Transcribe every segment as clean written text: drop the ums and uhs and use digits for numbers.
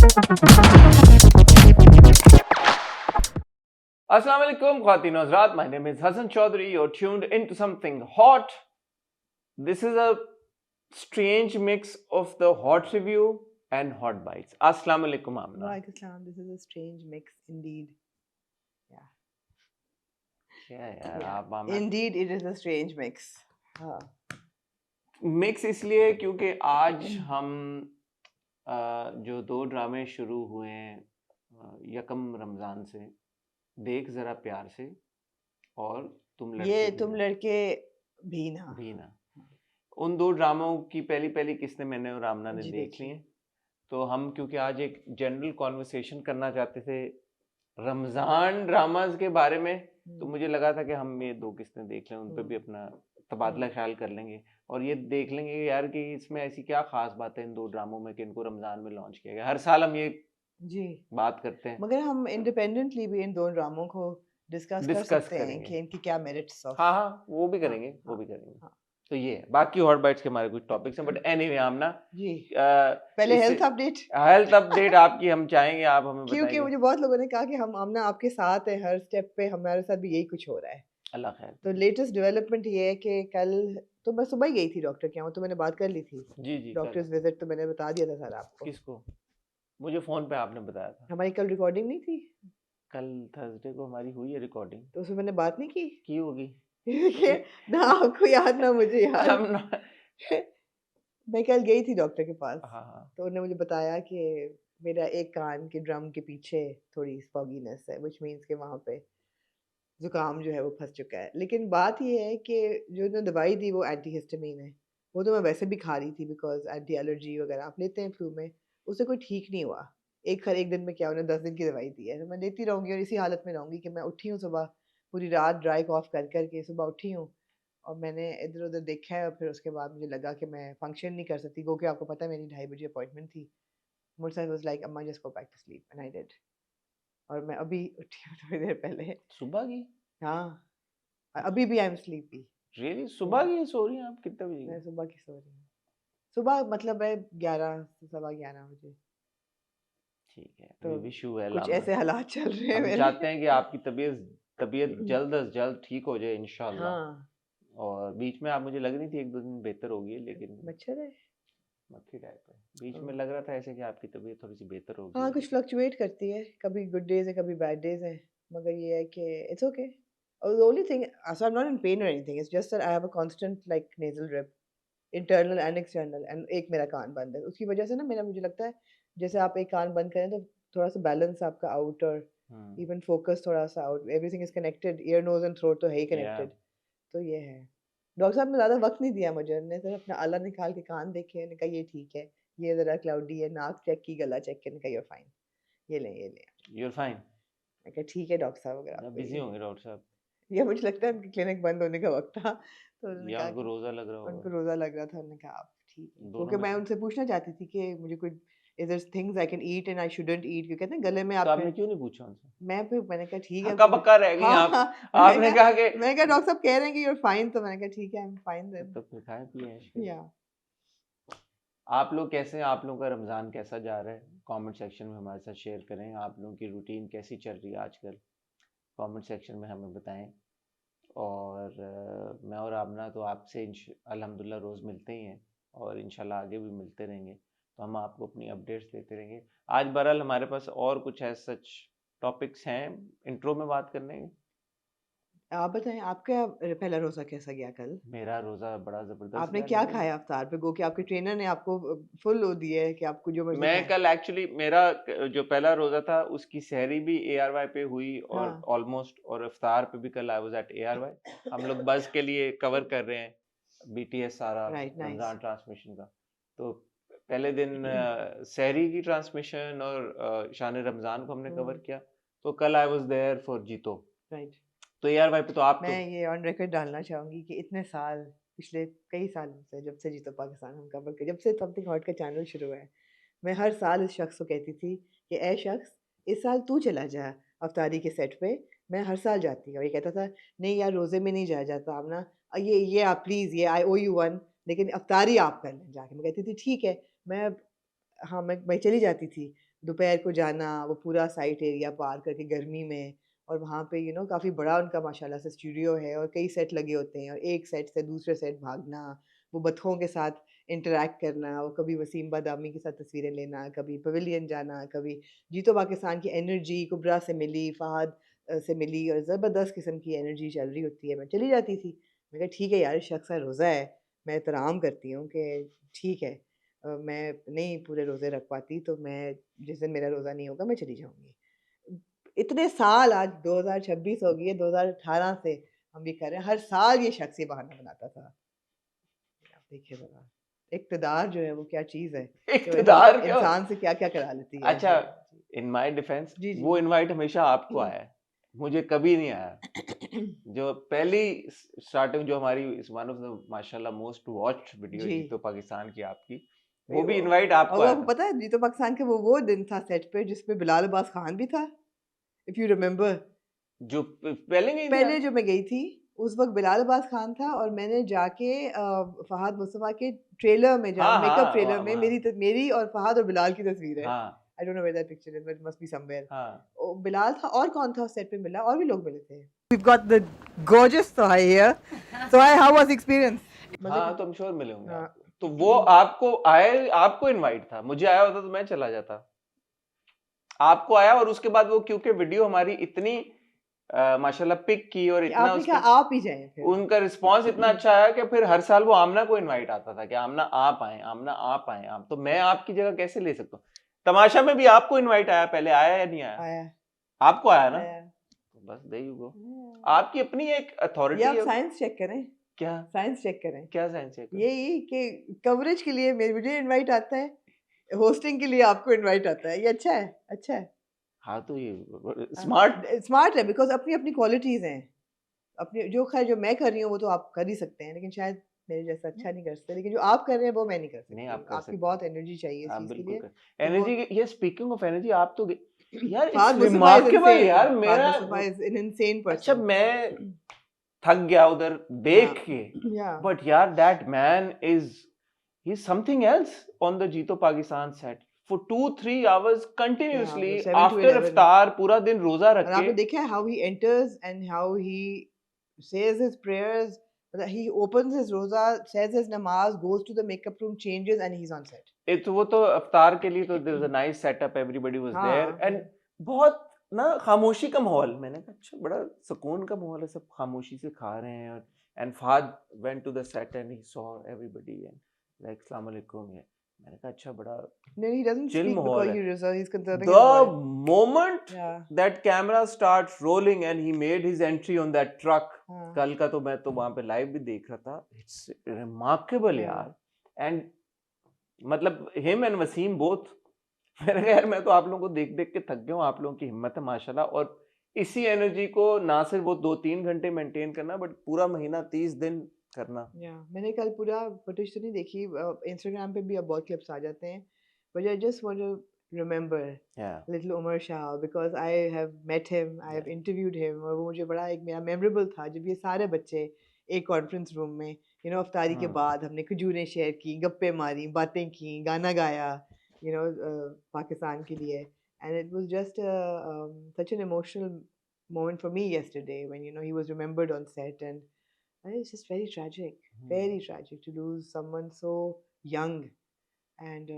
Assalamu alaikum, Khwateen and Hazrat. My name is Hassan Chaudhary. You're tuned into something hot. This is a strange mix of the hot review and hot bites. Assalamu alaikum, Amna. Walaikum salam. This is a strange mix indeed. Yeah. क्या यार Yeah. आप आमना Indeed, it is a strange mix. हाँ. Mix इसलिए क्योंकि आज हम जो 2 ड्रामे शुरू हुए हैं यकम रमज़ान से, देख ज़रा प्यार से और तुम लड़के ये भी तुम ना, लड़के भी ना. भी ना, उन 2 ड्रामों की पहली किस्तें मैंने और आमना ने जी, देख देखी. ली हैं। तो हम क्योंकि आज एक जनरल कॉन्वर्सेशन करना चाहते थे रमज़ान ड्रामाज के बारे में, तो मुझे लगा था कि हम ये 2 किस्तें देख लें, उन पे भी अपना तबादला ख्याल कर लेंगे और ये देख लेंगे कि यार कि इसमें ऐसी क्या खास बात है इन 2 ड्रामों में कि इनको रमज़ान में लॉन्च किया गया। हर साल हम ये जी. बात करते हैं, मगर हम इंडिपेंडेंटली भी इन दोनों ड्रामों को डिस्कस कर डिस्कस सकते हैं करेंगे। कि इनकी क्या मेरिट्स ऑफ. हाँ हाँ वो भी हाँ, करेंगे, वो हाँ, भी करेंगे। हाँ. तो ये है। बाकी हॉट बाइट्स के हमारे कुछ टॉपिक्स हैं, बट एनीवे आमना जी. पहले हेल्थ अपडेट. हेल्थ अपडेट आपकी हम चाहेंगे, आप हमें क्योंकि बताएंगे। मुझे बहुत लोगों ने कहा कि हम आमना आपके साथ है हर स्टेप पे, हमारे साथ भी यही कुछ हो रहा है. अल्लाह खैर। तो लेटेस्ट डेवलपमेंट ये है कि कल तो मैं सुबह ही गई थी डॉक्टर के यहाँ, तो मैंने बात कर ली थी. जी जी। डॉक्टर्स विजिट तो मैंने बता दिया था सर आपको. किसको? मुझे फोन पे आपने बताया था। हमारी कल रिकॉर्डिंग नहीं थी, कल थर्सडे को हमारी हुई है रिकॉर्डिंग। तो उसमें मैंने बात नहीं की होगी। की. ना आपको याद ना मुझे याद. हम ना- मैं कल गई थी डॉक्टर के पास, हाँ हाँ तो उन्होंने मुझे बताया कि मेरा एक कान के ड्रम के पीछे थोड़ी फॉगीनेस है, व्हिच मींस कि वहाँ पे जुकाम जो है वो फंस चुका है. लेकिन बात ये है कि जो उन्होंने दवाई दी वो एंटी हिस्टामिन है. वो तो मैं वैसे भी खा रही थी बिकॉज एंटी एलर्जी वगैरह आप लेते हैं फ्लू में, उससे कोई ठीक नहीं हुआ. एक दिन में क्या, उन्होंने 10 दिन की दवाई दी है, तो मैं लेती रहूंगी और इसी हालत में रहूंगी कि मैं उठी हूँ सुबह, पूरी रात ड्राई कॉफ कर करके सुबह उठी हूँ और मैंने इधर उधर देखा है और फिर उसके बाद मुझे लगा कि मैं फंक्शन नहीं कर सकती, क्योंकि आपको पता है मेरी 2:30 बजे अपॉइंटमेंट थी. मुझसे वाज लाइक अम्मा just go back to sleep and I did. और मैं अभी उठी हूँ थोड़ी देर पहले. सुबह की। हाँ, अभी भी आई एम स्लीपी. रियली सुबह की सो रही हैं आप? कितने बजे मैं की? सुबह की सो रही हूँ. सुबह मतलब है 11 से 11:15 बजे. ठीक है, तो वी विश यू वेल कुछ आमना। ऐसे हालात चल रहे हैं हम मेरे. चाहते हैं कि आपकी तबीयत जल्द अज जल्द ठीक हो जाए इंशाल्लाह। हाँ. और बीच में आप मुझे लग रही थी 1-2 दिन बेहतर होगी, लेकिन मच्छर है. मक्खी टाइप है। बीच में हाँ. लग रहा था ऐसे कि आपकी तबीयत थोड़ी सी बेहतर होगी। हाँ, कुछ फ्लक्चुएट करती है, कभी गुड डेज है कभी बैड डेज है, मगर ये है कि इट्स ओके. और the only thing, so I am not in pain और anything, it's just that I have a constant like nasal drip, internal and external, and एक मेरा कान बंद है. उसकी वजह से ना मेरा, मुझे लगता है जैसे आप एक कान बंद करें तो थोड़ा सा बैलेंस आपका आउट और इवन फोकस थोड़ा सा out, everything is connected, ear nose and throat तो है ही या कनेक्टेड. तो ये है. डॉक्टर साहब ने ज़्यादा वक्त नहीं दिया मुझे, उन्होंने सिर्फ अपना आला निकाल के कान देखे, उन्होंने कहा ये ठीक है, ये ज़रा क्लाउडी है, नाक चेक की, गला चेक किया, उन्होंने कहा यूर फाइन, ये लें ये लें. You are fine. मैं कहा ठीक है डॉक्टर साहब, अगर ना आपको बिजी ये होंगे डॉक्टर साहब, ये मुझे लगता है उनकी क्लिनिक बंद होने का वक्त था, तो उन्होंने या कहा उनको कि रोजा लग रहा उनको होगा। रोज़ा लग रहा था. उन्होंने कहा आप ठीक है, दोनों क्योंकि में मैं से। उनसे पूछना चाहती थी कि मुझे कोई is there things I can eat and I shouldn't eat, क्योंकि कहते हैं गले में तो आप आपने फिर. क्यों नहीं पूछा उनसे? मैंने कहा ठीक है. हक्का बक्का रह गई हाँ आप। हाँ. आपने कहा कि मैंने कहा डॉक्टर साहब कह रहे हैं कि यूर फाइन, तो मैंने कहा ठीक है आई एम फाइन देन. तो फिर खाए पिए ऐश करें। या आप लोग कैसे हैं? आप लोगों का रमज़ान कैसा जा रहा है? कमेंट सेक्शन में हमारे साथ शेयर करें। आप लोगों की रूटीन कैसी चल रही है आजकल? कमेंट सेक्शन में हमें बताएं। और मैं और आमना तो आपसे अल्हम्दुलिल्लाह रोज़ मिलते ही हैं और इंशाल्लाह आगे भी मिलते रहेंगे, तो हम आपको अपनी अपडेट्स देते रहेंगे। आज बहरहाल हमारे पास और कुछ ऐसे सच टॉपिक्स हैं इंट्रो में बात करने के। आप बताएं आपका पहला रोज़ा कैसा गया कल? मेरा रोज़ा बड़ा ज़बरदस्त आपने गया क्या लेकिन खाया इफ्तार पे? गो कि आपके ट्रेनर ने आपको फुल वो दिया है कि आपको जो मर्ज़ी मैं खाएँ? कल एक्चुअली मेरा जो पहला रोज़ा था उसकी सहरी भी ARY पे हुई और हाँ. ऑलमोस्ट, और इफ्तार पे भी कल आई वाज एट ARY। हम लोग बज़ के लिए कवर कर रहे हैं BTS सारा राइट, नाइस. रमज़ान ट्रांसमिशन का। तो पहले दिन सहरी की ट्रांसमिशन और शान रमज़ान को हमने कवर किया। तो कल आई वाज देयर फॉर जीतो। राइट. तो ARY पे तो आप तो मैं ये ऑन रिकॉर्ड डालना चाहूँगी कि इतने साल, पिछले कई सालों से, जब से जीतो पाकिस्तान हम कवर कर, जब से समथिंग हॉट का चैनल शुरू हुआ है, मैं हर साल इस शख्स को कहती थी कि ए शख्स, इस साल तू चला जा अफ्तारी के सेट पे. मैं हर साल जाती और ये कहता था नहीं यार रोज़े में नहीं जाया जाता आमना, ये आप प्लीज़, ये आई ओ यू वन, लेकिन अफ्तारी आप कर लें जाके. मैं कहती थी ठीक है, मैं हाँ मैं चली जाती थी. दोपहर को जाना, वो पूरा साइट एरिया पार करके गर्मी में, और वहाँ पे काफ़ी बड़ा उनका माशाल्लाह से स्टूडियो है और कई सेट लगे होते हैं, और एक सेट से दूसरे सेट भागना, वो बतखों के साथ इंटरैक्ट करना, वो कभी वसीम बादामी के साथ तस्वीरें लेना, कभी पवेलियन जाना, कभी जीतो पाकिस्तान की एनर्जी कुबरा से मिली, फहद से मिली, और ज़बरदस्त किस्म की एनर्जी चल रही होती है। मैं चली जाती थी, मैं कहा ठीक है यार, इस शख्स का रोज़ा है, मैं एहतराम करती हूँ कि ठीक है, मैं नहीं पूरे रोज़े रख पाती, तो मैं जिस दिन मेरा रोज़ा नहीं होगा मैं चली जाऊँगी। इतने साल, आज 2026 हो गई है, 2018 से हम ये कर रहे हैं, हर साल ये शख्स ये बहाना बनाता था। आप देखिए ज़रा, इक़्तिदार जो है वो क्या चीज़ है, कि वो इक़्तिदार क्यों? इंसान से क्या-क्या करा लेती है। अच्छा, जी, जी। इन माय डिफेंस जी, जी। वो इनवाइट हमेशा आपको आया है, मुझे कभी नहीं आया। जो पहली स्टार्टिंग जो हमारी इस वन ऑफ द माशाल्लाह मोस्ट वॉच्ड वीडियो जी। जीतो पाकिस्तान की आपकी, ए वो भी ओ इनवाइट और आपको वो आया आपको था। पता है जीतो पाकिस्तान का वो दिन था सेट पे जिसमें बिलाल अब्बास खान भी था, इफ यू रिमेंबर। जो पहले नहीं थी पहले आप? जो मैं गई थी, उस वक़्त बिलाल अब्बास खान था, और मैंने जाके फहद मुस्तफ़ा के ट्रेलर में, जहाँ हाँ, मेकअप हाँ, ट्रेलर में वहाँ मेरी और फहद और बिलाल की तस्वीर है। हाँ, I don't know where that picture is, but it must be somewhere. हाँ, ओ बिलाल था, और कौन था उस सेट पे मिला? और भी लोग मिले थे। We've got the gorgeous Sohai here. Sohai, how was the experience? मज़े हाँ, का? तो I'm sure मिले होंगे हाँ। आपको। तो वो आपको आए, आपको इनवाइट था, मुझे आया होता तो मैं चला जाता। आपको आया और उसके बाद वो क्योंकि वीडियो हमारी इतनी माशाल्लाह पिक की और कि इतना आपने उस कहा पे आप ही जाएँ फिर। उनका रिस्पांस इतना अच्छा आया कि फिर हर साल वो आमना को इनवाइट आता था कि आमना आप आए, आमना आप आए, आप तो मैं आपकी जगह कैसे ले सकता हूँ? तमाशा में भी आपको इनवाइट आया, पहले आया या नहीं आया? आया, आपको आया ना? आया। तो बस देयर यू गो। हाँ। आपकी अपनी एक ये अथॉरिटी आप है। साइंस चेक करें, क्या? साइंस चेक करें। क्या साइंस है? यही कि कवरेज के लिए मुझे इनवाइट आता है, होस्टिंग के लिए आपको इनवाइट आता है। ये अच्छा है, अच्छा है। हाँ, तो ये स्मार्ट। स्मार्ट है, बिकॉज़ अपनी-अपनी क्वालिटीज़ हैं। अपनी जो खैर जो मैं कर रही हूँ वो तो आप कर ही सकते हैं, लेकिन शायद मेरे जैसा अच्छा नहीं कर सकते, लेकिन जो आप कर रहे हैं वो मैं नहीं कर नहीं, सकती। आप कर आपकी सकते हैं। बहुत एनर्जी चाहिए इस आप चीज़ के बिल्कुल लिए, कर कि वो एनर्जी। ये स्पीकिंग ऑफ एनर्जी, आप तो यार it's Fahad Mustafa is remarkable insane, यार फहद मेरा। मुस्तफ़ा इज़ एन इनसेन अच्छा, पर्सन। मैं थक गया उधर या, देख के, या। बट यार that man is he something else on the Jeeto Pakistan set for 2-3 hours Yeah, continuously 7 to after 11. इफ्तार, पूरा दिन रोजा रख और के। आपने देखा है how he enters and how he says his prayers, मतलब he opens his roza, says his namaz, goes to the makeup room, changes, and he's on set. वो तो इफ्तार के लिए तो there was a nice setup, everybody was there हाँ, and बहुत ना खामोशी का माहौल। मैंने कहा अच्छा बड़ा सुकून का माहौल है, सब खामोशी से खा रहे हैं। और and Fahad went to the set and he saw everybody and like अस्सलाम वालेकुम। ये मैंने कहा अच्छा बड़ा then he doesn't chill speak माहौल because है। he's conserving his The voice. moment Yeah, that camera starts rolling and he made his entry on that truck, हाँ, कल का तो मैं तो वहां पे लाइव भी देख रहा था, इट्स रिमार्केबल yeah, यार। एंड मतलब हिम एंड वसीम बोथ। मैंने कहा यार मैं तो आप लोगों को देख देख के थक गया हूँ, आप लोगों की हिम्मत है माशाल्लाह। और इसी एनर्जी को ना सिर्फ वो 2-3 घंटे मेंटेन करना, बट पूरा महीना 30 दिन करना। yeah. मैंने कल पूरा फुटेज तो नहीं देखी, इंस्टाग्राम पे भी अब बहुत क्लिप्स आ जाते हैं, but I just want to remember या little Umar Shah because I have met him, I have interviewed him, और वो मुझे बड़ा एक मेरा मेमोरेबल था जब ये सारे बच्चे एक कॉन्फ्रेंस रूम में अफ्तारी के बाद हमने खजूरें शेयर की, गप्पे मारी, बातें की, गाना गाया, पाकिस्तान के लिए, and it was just such an emotional moment for me yesterday when he was remembered on set, and it's just very tragic to lose someone so young. And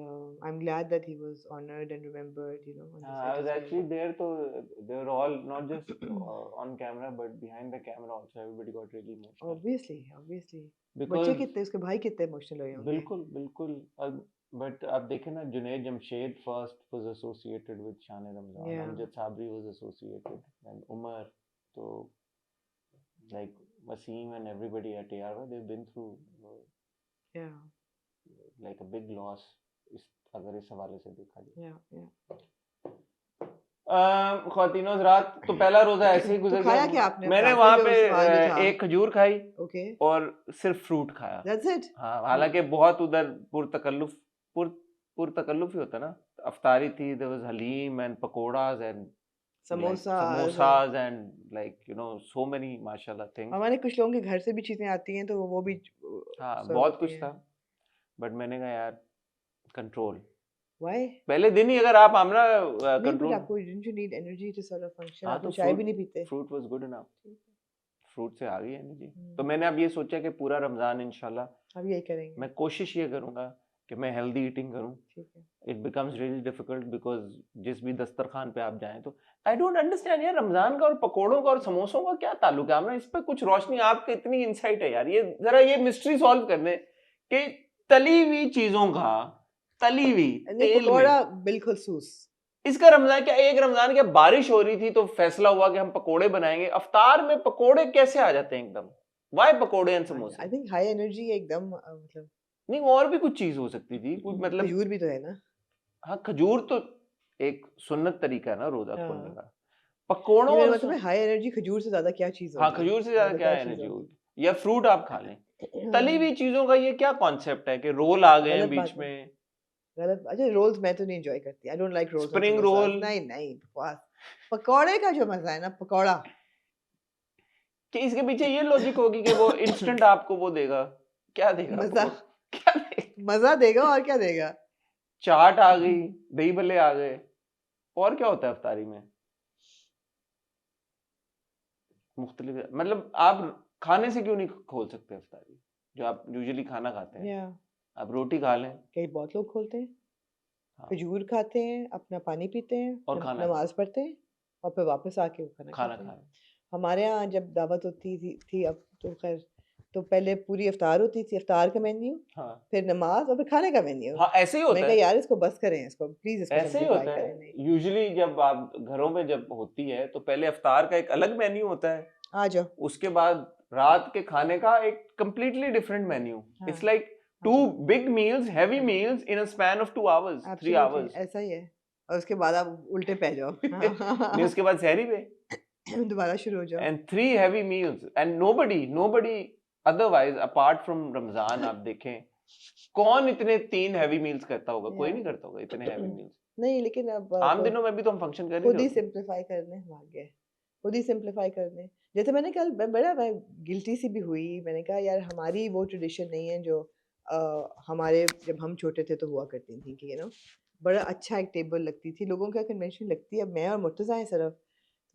I'm glad that he was honored and remembered, on the I set was as well. actually there, so they were all not just on camera but behind the camera also. Everybody got really emotional Obviously. बच्चे because कितने, उसके भाई कितने emotional हुए होंगे. बिल्कुल बिल्कुल। But आप देखें ना, Junaid Jamshed first was associated with Shan Ramzan, Yeah, Amjad Sabri was associated and Umar, तो like Wasim and everybody at ARY, they've been through yeah, like a big loss, इस अगर इस हवाले से देखा जाए। yeah. ख्वातीनो हज़रात, तो पहला रोजा ऐसे ही तो गुजर खाया गया। क्या आपने मैंने अफ्तार पे वहां जो पे सवाल जो था? एक खजूर खाई Okay, और सिर्फ फ्रूट खाया। that's it. हाँ, हालांकि बहुत उधर पुरतकल्लुफ ही होता ना। अफ्तारी थी, there was haleem and pakoras and like samosa samosas and like so many mashallah things। हमारे कुछ लोगों के घर से भी चीजें आती हैं तो वो भी हाँ सर्व बहुत होती कुछ हैं. था, बट मैंने कहा यार कंट्रोल। Why? पहले दिन ही अगर आप आमना नहीं, but कंट्रोल, आपको didn't you need energy to sort of function? हाँ आप तो तो चाय भी फ्रूट, नहीं पीते। फ्रूट वाज गुड इनफ, ठीक है। फ्रूट से आ गई एनर्जी। तो हम्म, मैंने अब ये सोचा कि पूरा रमजान इंशाल्लाह अब यही करेंगे। मैं कोशिश ये करूंगा कि मैं हेल्दी ईटिंग करूं। ठीक है। It becomes really difficult because जिस भी दस्तरखान पे आप जाएं तो आई डोंट अंडरस्टैंड यार, रमजान का और पकोड़ों का और समोसों का क्या ताल्लुक है? हमने इस पे कुछ रोशनी, आपकी इतनी इंसाइट है यार, ये जरा ये मिस्ट्री सॉल्व कर दें कि तली हुई चीजों का, तली हुई नहीं, तेल में, पकौड़ा बिलखसूस। इसका रमजान क्या, एक रमजान क्या बारिश हो रही थी तो फैसला हुआ कि हम पकोड़े बनाएंगे, अफ्तार में पकोड़े कैसे आ जाते हैं एकदम? वाई पकोड़े एंड आई समोसे? थिंक हाई एनर्जी एकदम मतलब नहीं और भी कुछ चीज हो सकती थी, कुछ मतलब। खजूर भी तो है ना। हाँ खजूर तो एक सुन्नत तरीका है ना रोजा खोलने हाँ, का। पकोड़ों नहीं मेरा और मतलब है हाई एनर्जी खजूर से ज्यादा क्या चीज हाँ होगी, खजूर से ज्यादा ज्यादा क्या क्या चीज एनर्जी होगी। होगी, या फ्रूट आप खा लें। तली हाँ, हुई चीजों का ये क्या कॉन्सेप्ट है कि रोल आ गए हैं गलत बीच बात है। में? गलत। अच्छा, रोल्स मैं तो नहीं एंजॉय करती। I don't like rolls and spring samosas. Roll, नहीं नहीं, बकवास। पकौड़े का जो मजा है ना, पकौड़ा। कि इसके पीछे ये लॉजिक होगी कि वो इंस्टेंट आपको वो देगा? क्या देगा मजा, पकौड़ा? क्या देगा? मजा देगा और क्या देगा। चाट आ गई, दही भल्ले आ गए, और क्या होता है अफ्तारी में मुख्तलिफ? मतलब आप खाने से क्यों नहीं खोल सकते अफ्तारी, जो आप यूजुअली खाना खाते हैं? या आप रोटी खा लें, कई बहुत लोग खोलते हैं, हाँ, खजूर खाते हैं, अपना पानी पीते हैं, और खाना खाएं, नमाज पढ़ते हैं और फिर वापस आके वो खाना खाना खाते हैं। खाएं। हमारे यहाँ जब दावत होती थी अब तो खैर, तो पहले पूरी इफ्तार होती थी, इफ्तार का मेन्यू, हाँ फिर नमाज और फिर खाने का मेन्यू। हाँ ऐसे ही मैं होता कहा है, यार इसको बस करें, इसको प्लीज इसको ऐसे ही सिंप्लीफाई होता करें। है। नहीं, यूजुअली जब आप घरों में जब होती है तो पहले अफ्तार का एक अलग मेन्यू होता है, आ जाओ। उसके बाद रात के खाने का एक कंप्लीटली डिफरेंट मेन्यू। हाँ, इट्स लाइक आ टू जाओ। बिग मील्स, हैवी हाँ, meals in a span of 2 hours, 3 absolutely hours। ऐसा ही है। और उसके बाद आप उल्टे पै जाओ। नहीं उसके बाद सहरी पे, दोबारा शुरू हो जाओ। and 3 heavy meals and nobody otherwise apart from Ramzan आप देखें कौन इतने 3 heavy meals करता होगा? कोई या नहीं करता होगा इतने heavy meals। नहीं, लेकिन आम अब दिनों में भी तो हम फंक्शन कर नहीं खुद रहे ही होते। सिंप्लीफाई करने भाग गए। खुद ही सिंप्लीफाई करने, जैसे मैंने कल बड़ा मैं गिल्टी सी भी हुई। मैंने कहा यार हमारी वो ट्रेडिशन नहीं है जो हमारे जब हम छोटे थे तो हुआ करती थी कि बड़ा अच्छा एक टेबल लगती थी, लोगों का कन्वेंशन लगती है। अब मैं और मुर्तज़ा हैं सिर्फ,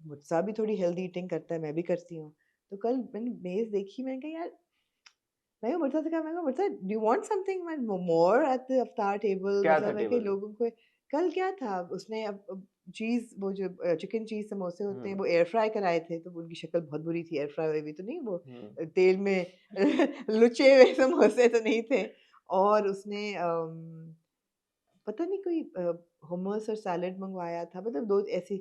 मुर्तज़ा भी थोड़ी हेल्दी ईटिंग करता है, मैं भी करती हूँ। तो कल मैंने मेज़ देखी, मैंने कहा यार, मैं मुर्तज़ा से कहा, मैं कहा Murtaza do you want something more at the इफ्तार टेबल, क्या था मतलब है कि टेबल पे? लोगों को कल क्या था उसने अब चीज़ वो जो चिकन चीज़ समोसे होते हैं हम्म वो एयर फ्राई कराए थे, तो उनकी शक्ल बहुत बुरी थी। एयर फ्राई हुई हुई तो नहीं, वो हम्म तेल में लुचे हुए समोसे तो नहीं थे। और उसने पता नहीं कोई hummus और सैलेड मंगवाया था, मतलब 2 ऐसे।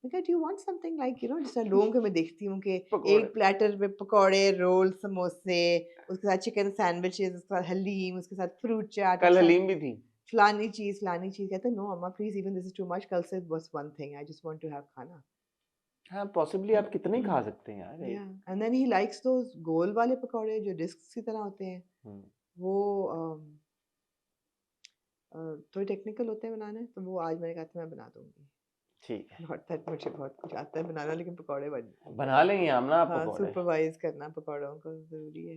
मैं कहा do you want something like जिस तरह लोगों को मैं देखती हूँ कि पकोड़े। एक प्लेटर में पकौड़े, रोल, समोसे, उसके साथ चिकन सैंडविचेस, उसके साथ हलीम, उसके साथ फ्रूट चाट, कल उसके साथ हलीम भी थी। फलानी चीज़, फलानी चीज़। कहते हैं नो अम्मा please, even this is too much, कल से बस one thing, I just want to have खाना। हाँ पॉसिबली आप कितने ही खा सकते हैं यार या एक। एंड देन ही लाइक्स दोस गोल वाले पकौड़े जो डिस्क्स की तरह होते हैं। हम्म, वो थोड़े टेक्निकल होते हैं बनाने, तो वो आज मैंने कहा था मैं बना दूँगी। ठीक है, नॉट दैट मुझे बहुत कुछ आता है बनाना, लेकिन पकौड़े बन बना लेंगे हम ना आप हाँ, पकोड़े। सुपरवाइज़ करना पकौड़ों को ज़रूरी है।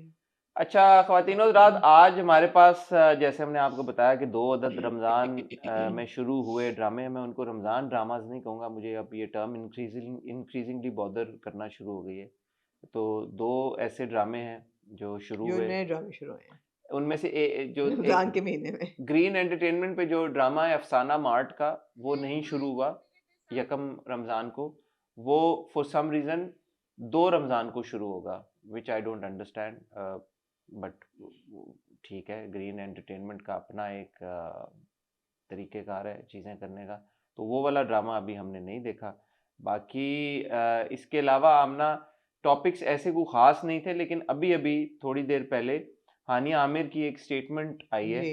अच्छा ख़वातीन और हज़रात, आज हमारे पास जैसे हमने आपको बताया कि 2 अदद रमज़ान में शुरू हुए ड्रामे। मैं उनको रमज़ान ड्रामास नहीं कहूँगा, मुझे अब ये टर्म इंक्रीजिंगली बॉदर करना शुरू हो गई है। तो 2 ऐसे ड्रामे हैं जो शुरू जो हुए, नए ड्रामे शुरू हुए हैं उनमें से जो एक रमज़ान के महीने में। ग्रीन एंटरटेनमेंट पे जो ड्रामा है अफसाना मार्ट का, वो नहीं शुरू हुआ यकम रमज़ान को, वो फॉर सम रीज़न 2 रमज़ान को शुरू होगा, विच आई डोंट अंडरस्टैंड, बट ठीक है, ग्रीन एंटरटेनमेंट का अपना एक तरीक़ेकार है चीज़ें करने का। तो वो वाला ड्रामा अभी हमने नहीं देखा। बाकी इसके अलावा आमना टॉपिक्स ऐसे कोई ख़ास नहीं थे, लेकिन अभी-अभी थोड़ी देर पहले हानिया आमिर की एक स्टेटमेंट आई है। जी।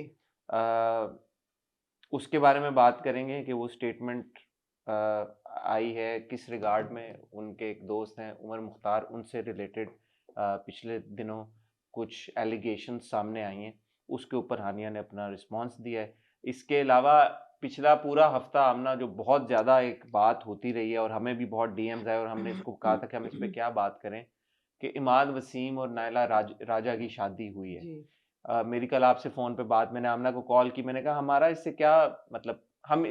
उसके बारे में बात करेंगे कि वो स्टेटमेंट आई है किस रिगार्ड में। उनके एक दोस्त हैं उमर मुख्तार, उनसे रिलेटेड पिछले दिनों कुछ एलिगेशन सामने आई हैं, उसके ऊपर हानिया ने अपना रिस्पांस दिया है। इसके अलावा पिछला पूरा हफ्ता आमना जो बहुत ज़्यादा एक बात होती रही है और हमें भी बहुत डीएम्स आए और हमने इसको कहा था कि हम इस पे क्या बात करें, कि इमाद वसीम और नायला राजा की शादी हुई है। जी। मेरी कल आपसे फ़ोन पे बात, मैंने आमना को कॉल की, मैंने कहा हमारा इससे क्या मतलब, हम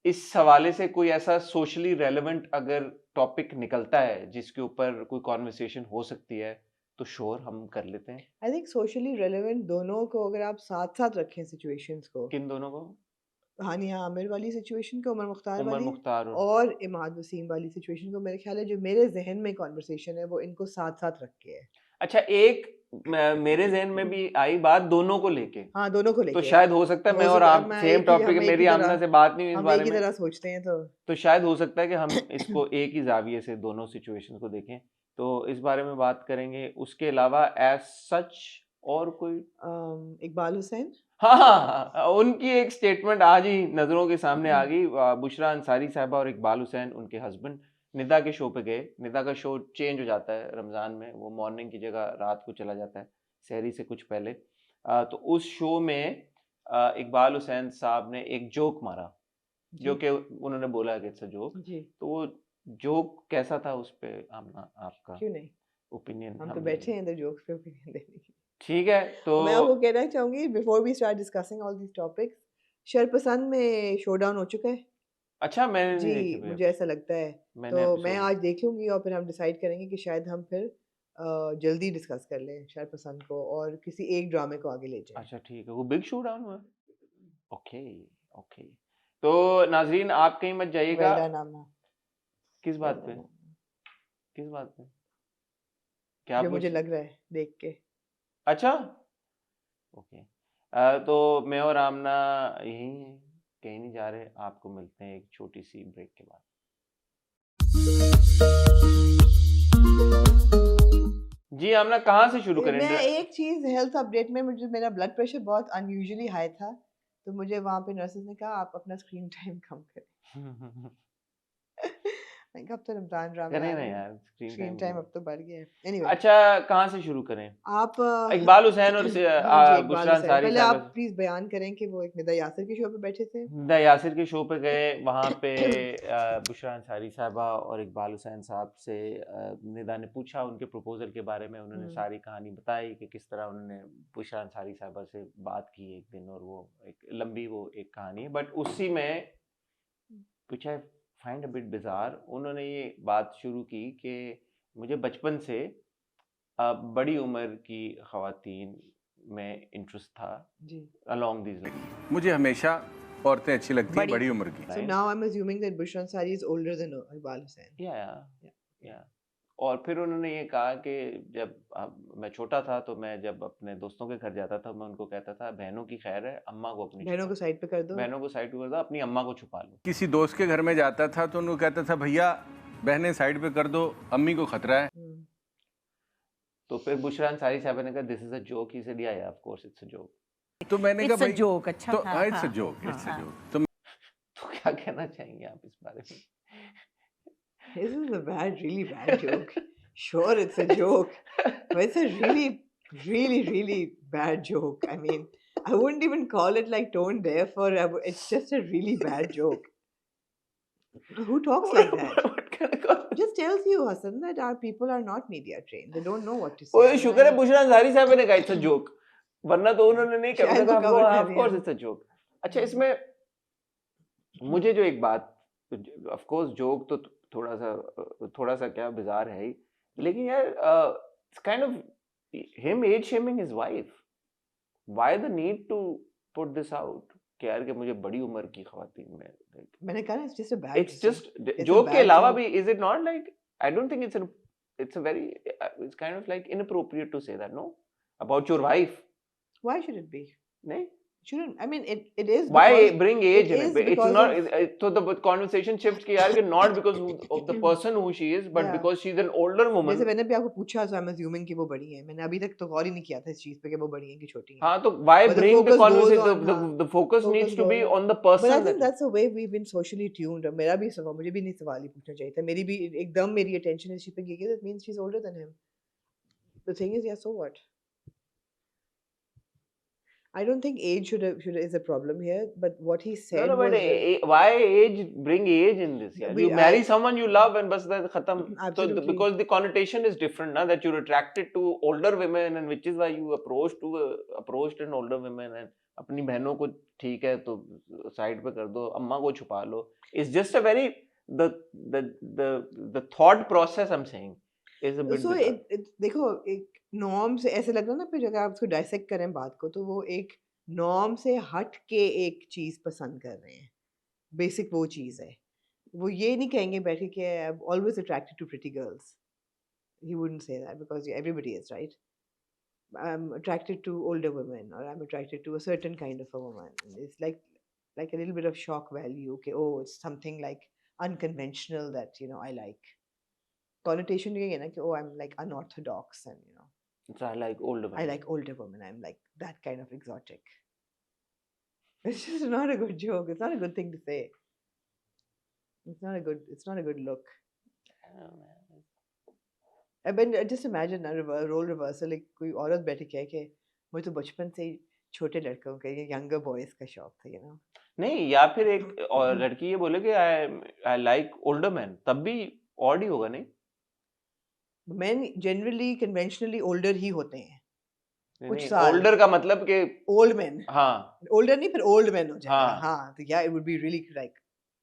इस हवाले से कोई ऐसा सोशली रेलेवेंट अगर टॉपिक निकलता है जिसके ऊपर कोई कॉन्वर्सेशन हो सकती है, तो श्योर हम कर लेते हैं। आई थिंक सोशली रेलेवेंट दोनों को अगर आप साथ-साथ रखें सिचुएशंस को, किन दोनों को? हानिया आमिर वाली सिचुएशन को, उमर मुख्तार उमर वाली, मुख्तार और और इमाद वसीम वाली सिचुएशन को, मेरे ख्याल है जो मेरे ज़हन में कन्वर्सेशन है वो इनको साथ-साथ रख के है। अच्छा, एक मेरे ज़हन में भी आई बात दोनों को लेके, हाँ, दोनों को तो लेके है। शायद हो सकता है मैं हो और सकता है आप मैं सेम एक ही टॉपिक है, हम एक ही मेरी आमना तरह से बात नहीं हुई इस हम एक बारे ही में, तरह सोचते हैं तो शायद हो सकता है कि हम इसको एक ही ज़ाविये से दोनों सिचुएशन को देखें, तो इस बारे में बात करेंगे। उसके अलावा एज़ सच और कोई? इकबाल हुसैन। हाँ, हाँ, हाँ, उनकी एक स्टेटमेंट आज ही नज़रों के सामने आ गई। बुशरा अंसारी साहिबा और इकबाल हुसैन, उनके हस्बैंड, निदा के शो पे गए। निदा का शो चेंज हो जाता है रमज़ान में, वो मॉर्निंग की जगह रात को चला जाता है, सहरी से कुछ पहले। तो उस शो में इकबाल हुसैन साहब ने एक जोक मारा, जो जी, कि उन्होंने बोला कि इट्स अ जोक। जी, तो वो जोक कैसा था, उस पे आमना आपका क्यों नहीं? ओपिनियन हम तो हम बैठे लेंगे। हैं इधर जोक्स पे ओपिनियन देने के लिए। ठीक है, तो और मैं आपको कहना चाहूँगी before we start discussing all these topics, शरपसंद में शोडाउन हो चुका है। अच्छा, मैंने नहीं देखी जी, कोई मुझे एपिसोड, ऐसा लगता है। मैंने तो मैं एपिसोड आज देख लूँगी और फिर हम डिसाइड करेंगे कि शायद हम फिर जल्दी डिस्कस कर लें शरपसंद को और किसी एक ड्रामे को आगे ले जाएँ। अच्छा ठीक है, वो बिग शो डाउन हुआ? Okay, okay. तो नाज़रीन आप कहीं मत जाइएगा। वेल डन आमना, किस वेल बात पे? डन आमना। किस बात पे? क्या जो पूछ मुझे लग रहा है देख के। अच्छा, ओके। तो मैं और आमना यहीं हैं, कहीं नहीं जा रहे, आपको मिलते हैं एक छोटी-सी ब्रेक के बाद। जी, आमना कहाँ से शुरू करें? मैं एक चीज़ हेल्थ अपडेट में, मुझे मेरा ब्लड प्रेशर बहुत अनयूजुअली हाई था, तो मुझे वहाँ पे नर्सेज़ ने कहा आप अपना स्क्रीन टाइम कम करें। मैंने कहा अब तो रमज़ान ड्रामे करें आ ना रहे हैं, यार, स्क्रीन स्क्रीन टाइम टाइम को। अब तो बढ़ गया है। एनीवे अच्छा, कहाँ से शुरू करें? आप इकबाल हुसैन और हाँ जी, इकबाल बुशरा हुसैन। अंसारी पहले साहिबा। आप प्लीज़ बयान करें कि वो एक निदा यासिर के शो पे बैठे थे। द यासिर के शो पे गए, वहाँ पे बुशरा अंसारी साहबा और इकबाल हुसैन साहब से निदा ने पूछा उनके प्रपोज़ल के बारे में, उन्होंने हुँ, सारी कहानी बताई कि किस तरह उन्होंने बुशरा अंसारी साहबा से बात की एक दिन, और वो एक लंबी वो एक कहानी है, बट उसी में which I find a bit bizarre, उन्होंने ये बात शुरू की कि मुझे बचपन से बड़ी उम्र की ख़वातीन में इंटरेस्ट था, जी। अलोंग दीज़ लाइन्स, मुझे हमेशा औरतें अच्छी लगती हैं बड़ी बड़ी उम्र की। So right? Now I am assuming that Bushra Ansari is older than Iqbal Hussain. Yeah yeah, yeah. या और फिर उन्होंने ये कहा कि जब मैं छोटा था तो मैं जब अपने दोस्तों के घर जाता था, मैं उनको कहता था बहनों की खैर है, अम्मा को अपनी बहनों छुपा को लो, साइड पे कर दो। बहनों को साइड कर दो, अपनी अम्मा को छुपा लो। किसी दोस्त के घर में जाता था तो उनको कहता था भैया बहनें साइड पे कर दो, अम्मी को खतरा है। हुँ। तो फिर बुशरा अंसारी साहब ने कहा this is a joke, he said yeah of course it's a joke. तो मैंने कहा इट्स अ भाई जोक। अच्छा, तो हाँ इट्स अ हाँ जोक, हाँ इट्स अ हाँ। जोक। तो तो क्या कहना चाहेंगे आप इस बारे में? This is a bad, really bad joke. Sure, it's a joke, but it's a really, really, really bad joke. I mean, I wouldn't even call it like tone deaf or it's just a really bad joke. Who talks like that? What kind of Just tells you, Hassan, that our people are not media trained. They don't know what to say. वो I mean, शुक्र है बुशरा अंसारी साहब ने कहा it's a joke, वरना तो उन्होंने नहीं कहा, शायद उन्होंने वो कहा कवर कर ऑफ रहे कोर्स हैं इट्स अ जोक। अच्छा, इसमें मुझे जो एक बात, ऑफ कोर्स जोक तो थोड़ा सा क्या बिजार है ही, लेकिन यार it's kind of him as shaming his wife, why the need to put this out कि यार कि मुझे बड़ी उम्र की खवातीन में, मैंने कहा it's just a bad it's just it's a joke के bad अलावा joke. भी is it not like, I don't think it's a very it's kind of like inappropriate to say that, no, about your wife, Why should it be? नहीं? Shouldn't. I mean, it is Why because bring it age in is it? It's because not. of So the conversation shifts कि यार कि not because of the person who she is, but yeah. because she's an older woman. जैसे मैंने भी आपको पूछा so I'm assuming कि वो बड़ी हैं। मैंने अभी तक तो गौर ही नहीं किया था इस चीज़ पे कि वो बड़ी हैं कि छोटी हैं। हाँ, तो why But the bring the focus goes conversation? on हाँ, The focus needs focus to be goes on. on the But I person think that. that's the way we've been socially tuned. अब मेरा भी सवाल, मुझे भी नहीं सवाल ही पूछना चाहिए था। मेरी भी एकदम मेरी attention इसी पे गई कि that means she's older than him. The thing is, yeah, so what? I don't think age is a problem here, but what he No, said no, but was why age? Bring age in this. Yeah, you marry someone you love, and bas that khatam. So Absolutely. because the connotation is different, na, that you're attracted to older women, and which is why you approached an older women, and अपनी बहनों को ठीक है तो side पे कर दो, अम्मा को छुपा लो. It's just a very the thought process I'm saying is a bit so bizarre. देखो एक नॉर्म से ऐसे लग रहा है ना, फिर अगर आप उसको डाइसेक्ट करें बात को, तो वो एक नॉर्म से हट के एक चीज पसंद कर रहे हैं. बेसिक वो चीज है. वो ये नहीं कहेंगे बैठ के I am always attracted to pretty girls. He wouldn't say that because everybody is, right? I'm attracted to older women, or I'm attracted to a certain kind of a woman. It's like a little bit of shock value. Okay, oh, it's something like unconventional that I like. Connotation ये है ना कि oh, I'm like unorthodox, and So I like older women. I like older women. I'm like that kind of exotic. It's just not a good joke. It's not a good thing to say. It's not a good look. I don't know, man. I mean, just imagine a role reversal. Like कोई औरत बैठी कहे कि मुझे तो बचपन से ही छोटे लड़कों का, younger boys का शौक था, नहीं, या फिर एक और लड़की ये बोले कि I like older men, तब भी odd ही होगा नहीं? Men generally conventionally older ही होते हैं. कुछ नहीं, साल. older का मतलब कि Old men. हाँ, Older नहीं, फिर old men हो जाएगा. हाँ. हाँ, तो yeah, it would be really like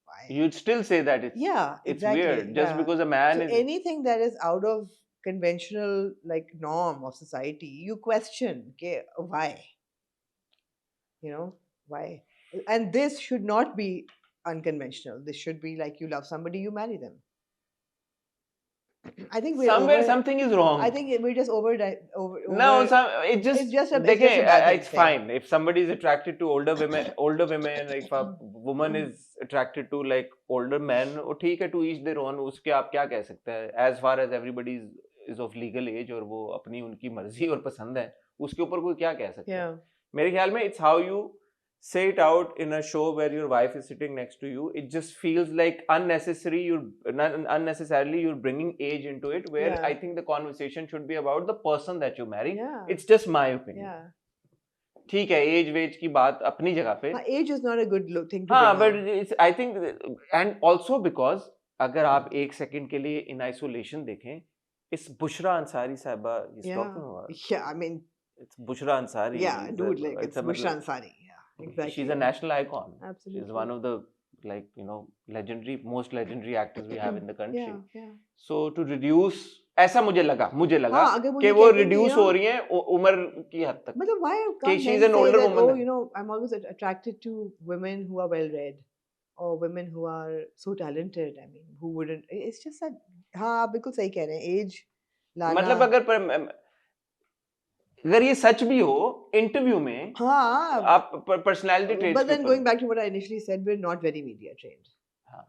why? you'd still say that it's Exactly. weird just yeah. because a man So is anything that is out of conventional like norm of society, you question okay, why? Why? And this should not be unconventional. This should be like you love somebody, you marry them. I think somewhere something is wrong. I think we're just over. No, it's just it's just a देखें, bad it's thing. fine if somebody is attracted to older women, if a woman is attracted to like older men, वो ठीक है, to each their own. उसके आप क्या कह सकते हैं? As far as everybody is of legal age और वो अपनी उनकी मर्जी और पसंद है, उसके ऊपर कोई क्या कह सकता है? मेरे ख्याल में it's how you say it out in a show where your wife is sitting next to you. It just feels like unnecessarily you're bringing age into it, where I think the conversation should be about the person that you marry. It's just my opinion. ठीक है, age veg की बात अपनी जगह पे. Age is not a good thing to हाँ, bring but it's, I think, and also because अगर आप एक सेकंड के लिए in isolation देखें, इस बुशरा अंसारी साहिबा he's talking about. Yeah, I mean, it's Bushra Ansari. Yeah, dude, like it's Bushra Ansari. Yeah, exactly. She's a national icon. Absolutely. She's one of the most legendary actors we have in the country. Yeah. So to reduce, ऐसा मुझे लगा हाँ, अगर कि मुझे वो कहते reduce हैं, हो रही हैं उम्र की हद तक. मतलब why कि can't she's men an say older that, woman. oh, I'm always attracted to women who are well read or women who are so talented. I mean, who wouldn't? It's just that हाँ, आप बिल्कुल सही कह रहे हैं. Age लाना. मतलब अगर ये सच भी हो इंटरव्यू में, हाँ, आप personality traits. But then going back to what I initially said, we're not very media trained. हाँ,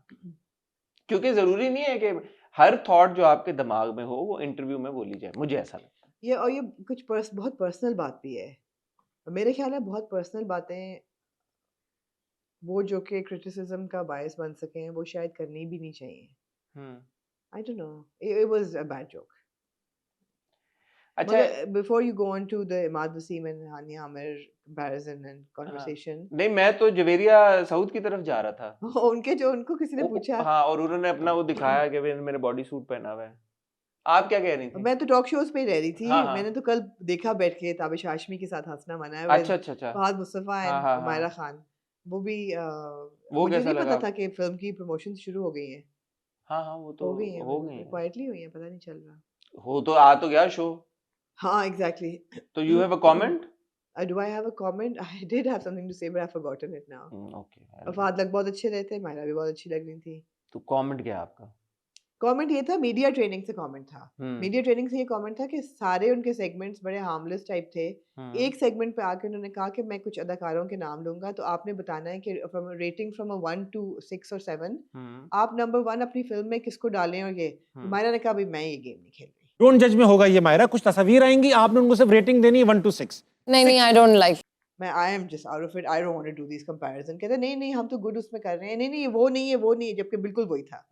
क्योंकि जरूरी नहीं है कि हर थॉट जो आपके दिमाग में हो वो इंटरव्यू में बोली जाए, मुझे ऐसा लगता है. और ये कुछ बहुत पर्सनल बात भी है. मेरे ख्याल में बहुत पर्सनल बातें वो जो कि क्रिटिसिज्म का बायस बन सके वो शायद करनी भी नहीं चाहिए. I don't know. It was a bad joke. अच्छा, before you go on to the Imad Wasim and Hania Amir comparison and conversation. नहीं, मैं तो जवेरिया साउथ की तरफ जा रहा था. उनको किसी ने पूछा. हाँ, और उन्होंने अपना वो दिखाया कि मेरे बॉडी सूट पहना हुआ है. आप क्या कह रही थी? मैं तो टॉक शोज पे ही रह रही थी. हाँ. मैंने तो कल देखा बैठ के ताबिश हाशमी के साथ हंसना मना है. अच्छा. फहद मुस्तफा और उमैरा खान. वो भी मुझे नहीं पता था कि फिल्म की प्रमोशन शुरू हो गई है. हाँ, वो तो हो गई है. क्वाइटली हुई है, पता नहीं चल रहा. हो तो आ तो गया शो. हाँ, exactly. So you have a comment? Do I have a comment? I did have something to say, but I've forgotten it now. Okay. Fahad लग बहुत अच्छे रहे थे, मायरा भी बहुत अच्छी लग रही थी. तो comment क्या आपका? कमेंट ये था, मीडिया ट्रेनिंग से कमेंट था. मीडिया ट्रेनिंग से ये कमेंट था कि सारे उनके सेगमेंट्स बड़े हार्मलेस टाइप थे. एक सेगमेंट पे आके उन्होंने कहा कि मैं कुछ अदाकारों के नाम लूंगा, तो आपने बताना है कि रेटिंग फ्रॉम 1 to 6 or 7 आप नंबर 1 अपनी फिल्म में किसको डालें. और ये मायरा ने कहा भाई मैं ये गेम नहीं खेल रही. डोंट जज में होगा ये मायरा, कुछ तस्वीर आएंगी, आपने उनको सिर्फ रेटिंग देनी है 1 to 6. नहीं, आई डोंट लाइक. मैं I am just out of it. I don't want to do this comparison. कहते नहीं हम तो गुड उसमें कर रहे हैं. नहीं वो नहीं है, जबकि बिल्कुल वही था.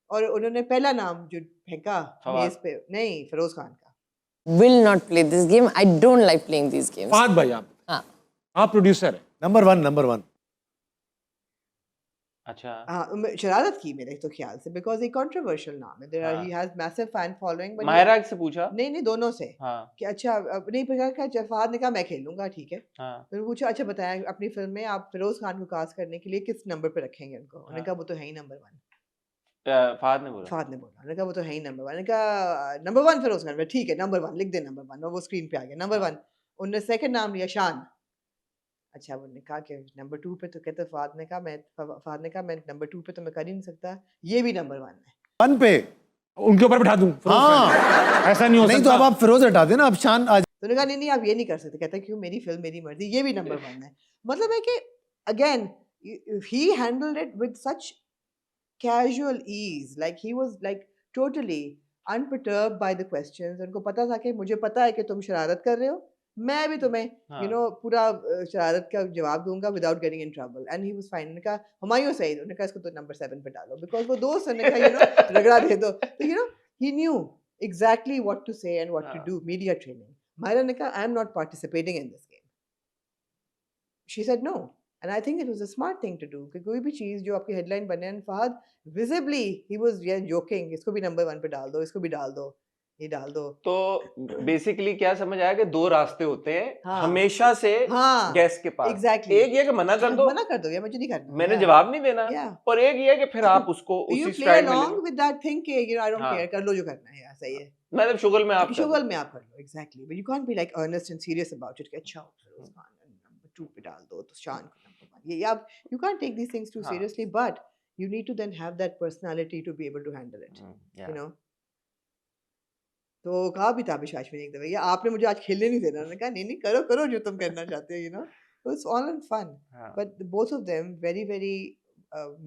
और उन्होंने पहला नाम जो फेंका मेज पे, नहीं, फिरोज खान का. Will not play this game. I don't like playing these games. Fahad भाई आप. हाँ. आप प्रोड्यूसर है। Number one. अच्छा हाँ, शरारत की मेरे तो ख्याल से, बिकॉज एक कंट्रोवर्शियल नाम है, देयर आर, हाँ। He has massive fan following, but Maira से पूछा नहीं दोनों से हाँ कि अच्छा नहीं पता क्या, फहद ने कहा मैं खेल लूंगा, ठीक है। हाँ फिर पूछा अच्छा बताएं अपनी फिल्म में आप फिरोज खान को कास्ट करने के लिए किस नंबर पे रखेंगे उनको, उन्होंने हाँ। कहा वो तो है ही नंबर 1। फहद ने बोला फहद ने बोला, उन्होंने कहा वो तो है ही नंबर 1, मैंने कहा नंबर 1 फिरोज खान, ठीक है नंबर 1 लिख दे, नंबर 1, और वो स्क्रीन पे आ गया नंबर हाँ। 1। उन्होंने सेकंड नाम लिया शान। अच्छा उन्होंने कहा कि नंबर 2 पे, तो कहते फहद ने कहा मैं नंबर 2 पे तो मैं कर ही नहीं सकता, ये भी नंबर 1 है। 1 पे उनके ऊपर बैठा दूं फिरोज हाँ। खान। ऐसा नहीं हो नहीं तो सकता। अब आप फिरोज हटा देना, अब शान आ तो उन्होंने कहा नहीं आप ये नहीं कर सकते, कहता क्यों, मेरी फिल्म मेरी मर्जी, ये भी नंबर 1 है। मतलब है कि again he handled it with such casual ease, like he was like totally unperturbed by the questions। उनको पता था कि मुझे पता है कि तुम शरारत कर रहे हो, मैं भी तुम्हें हाँ। पूरा शरारत का जवाब दूंगा without getting in trouble, and he was fine। उन्होंने कहा हुमायूं सईद, उन्होंने कहा इसको तो नंबर 7 पे डालो, because वो दोस्त, उन्होंने कहा रगड़ा दे दो, तो he knew exactly what to say and what to हाँ। do, media training। मायरा ने कहा I am not participating in this game। She said no, and I think it was a smart thing to do, कि कोई भी चीज जो आपकी headline बने, and Fahad visibly he was joking, इसको भी नंबर 1 पे डाल दो, इसको भी डाल दो, ये डाल दो। तो बेसिकली क्या समझ आया कि दो रास्ते होते हैं हाँ। हमेशा से हाँ, गेस्ट के पास। exactly। एक ये कि मना कर दो, मना कर दो, या मुझे नहीं करना, मैंने yeah, जवाब नहीं देना, yeah। और एक ये है कि फिर आप उसको You उसी play स्टाइल में along ले। with that thing कि I don't हाँ। care, कर लो जो करना है, यार सही है, मतलब शुगल में आप कर शुगल दो। में आप कर लो, exactly, but you can't be like earnest and serious about it कि अच्छा फिरोज खान नंबर 2 पे डाल दो तो शान को नंबर 1, ये आप you can't take these things too हाँ। seriously, but you need to then have that personality to be able to handle it, yeah। you know। तो कहा भी था विशाश में एक दफा, ये आपने मुझे आज खेलने नहीं देना, उन्होंने कहा नहीं नहीं करो करो जो तुम करना चाहते हो, it's all in fun। हाँ। but both of them very very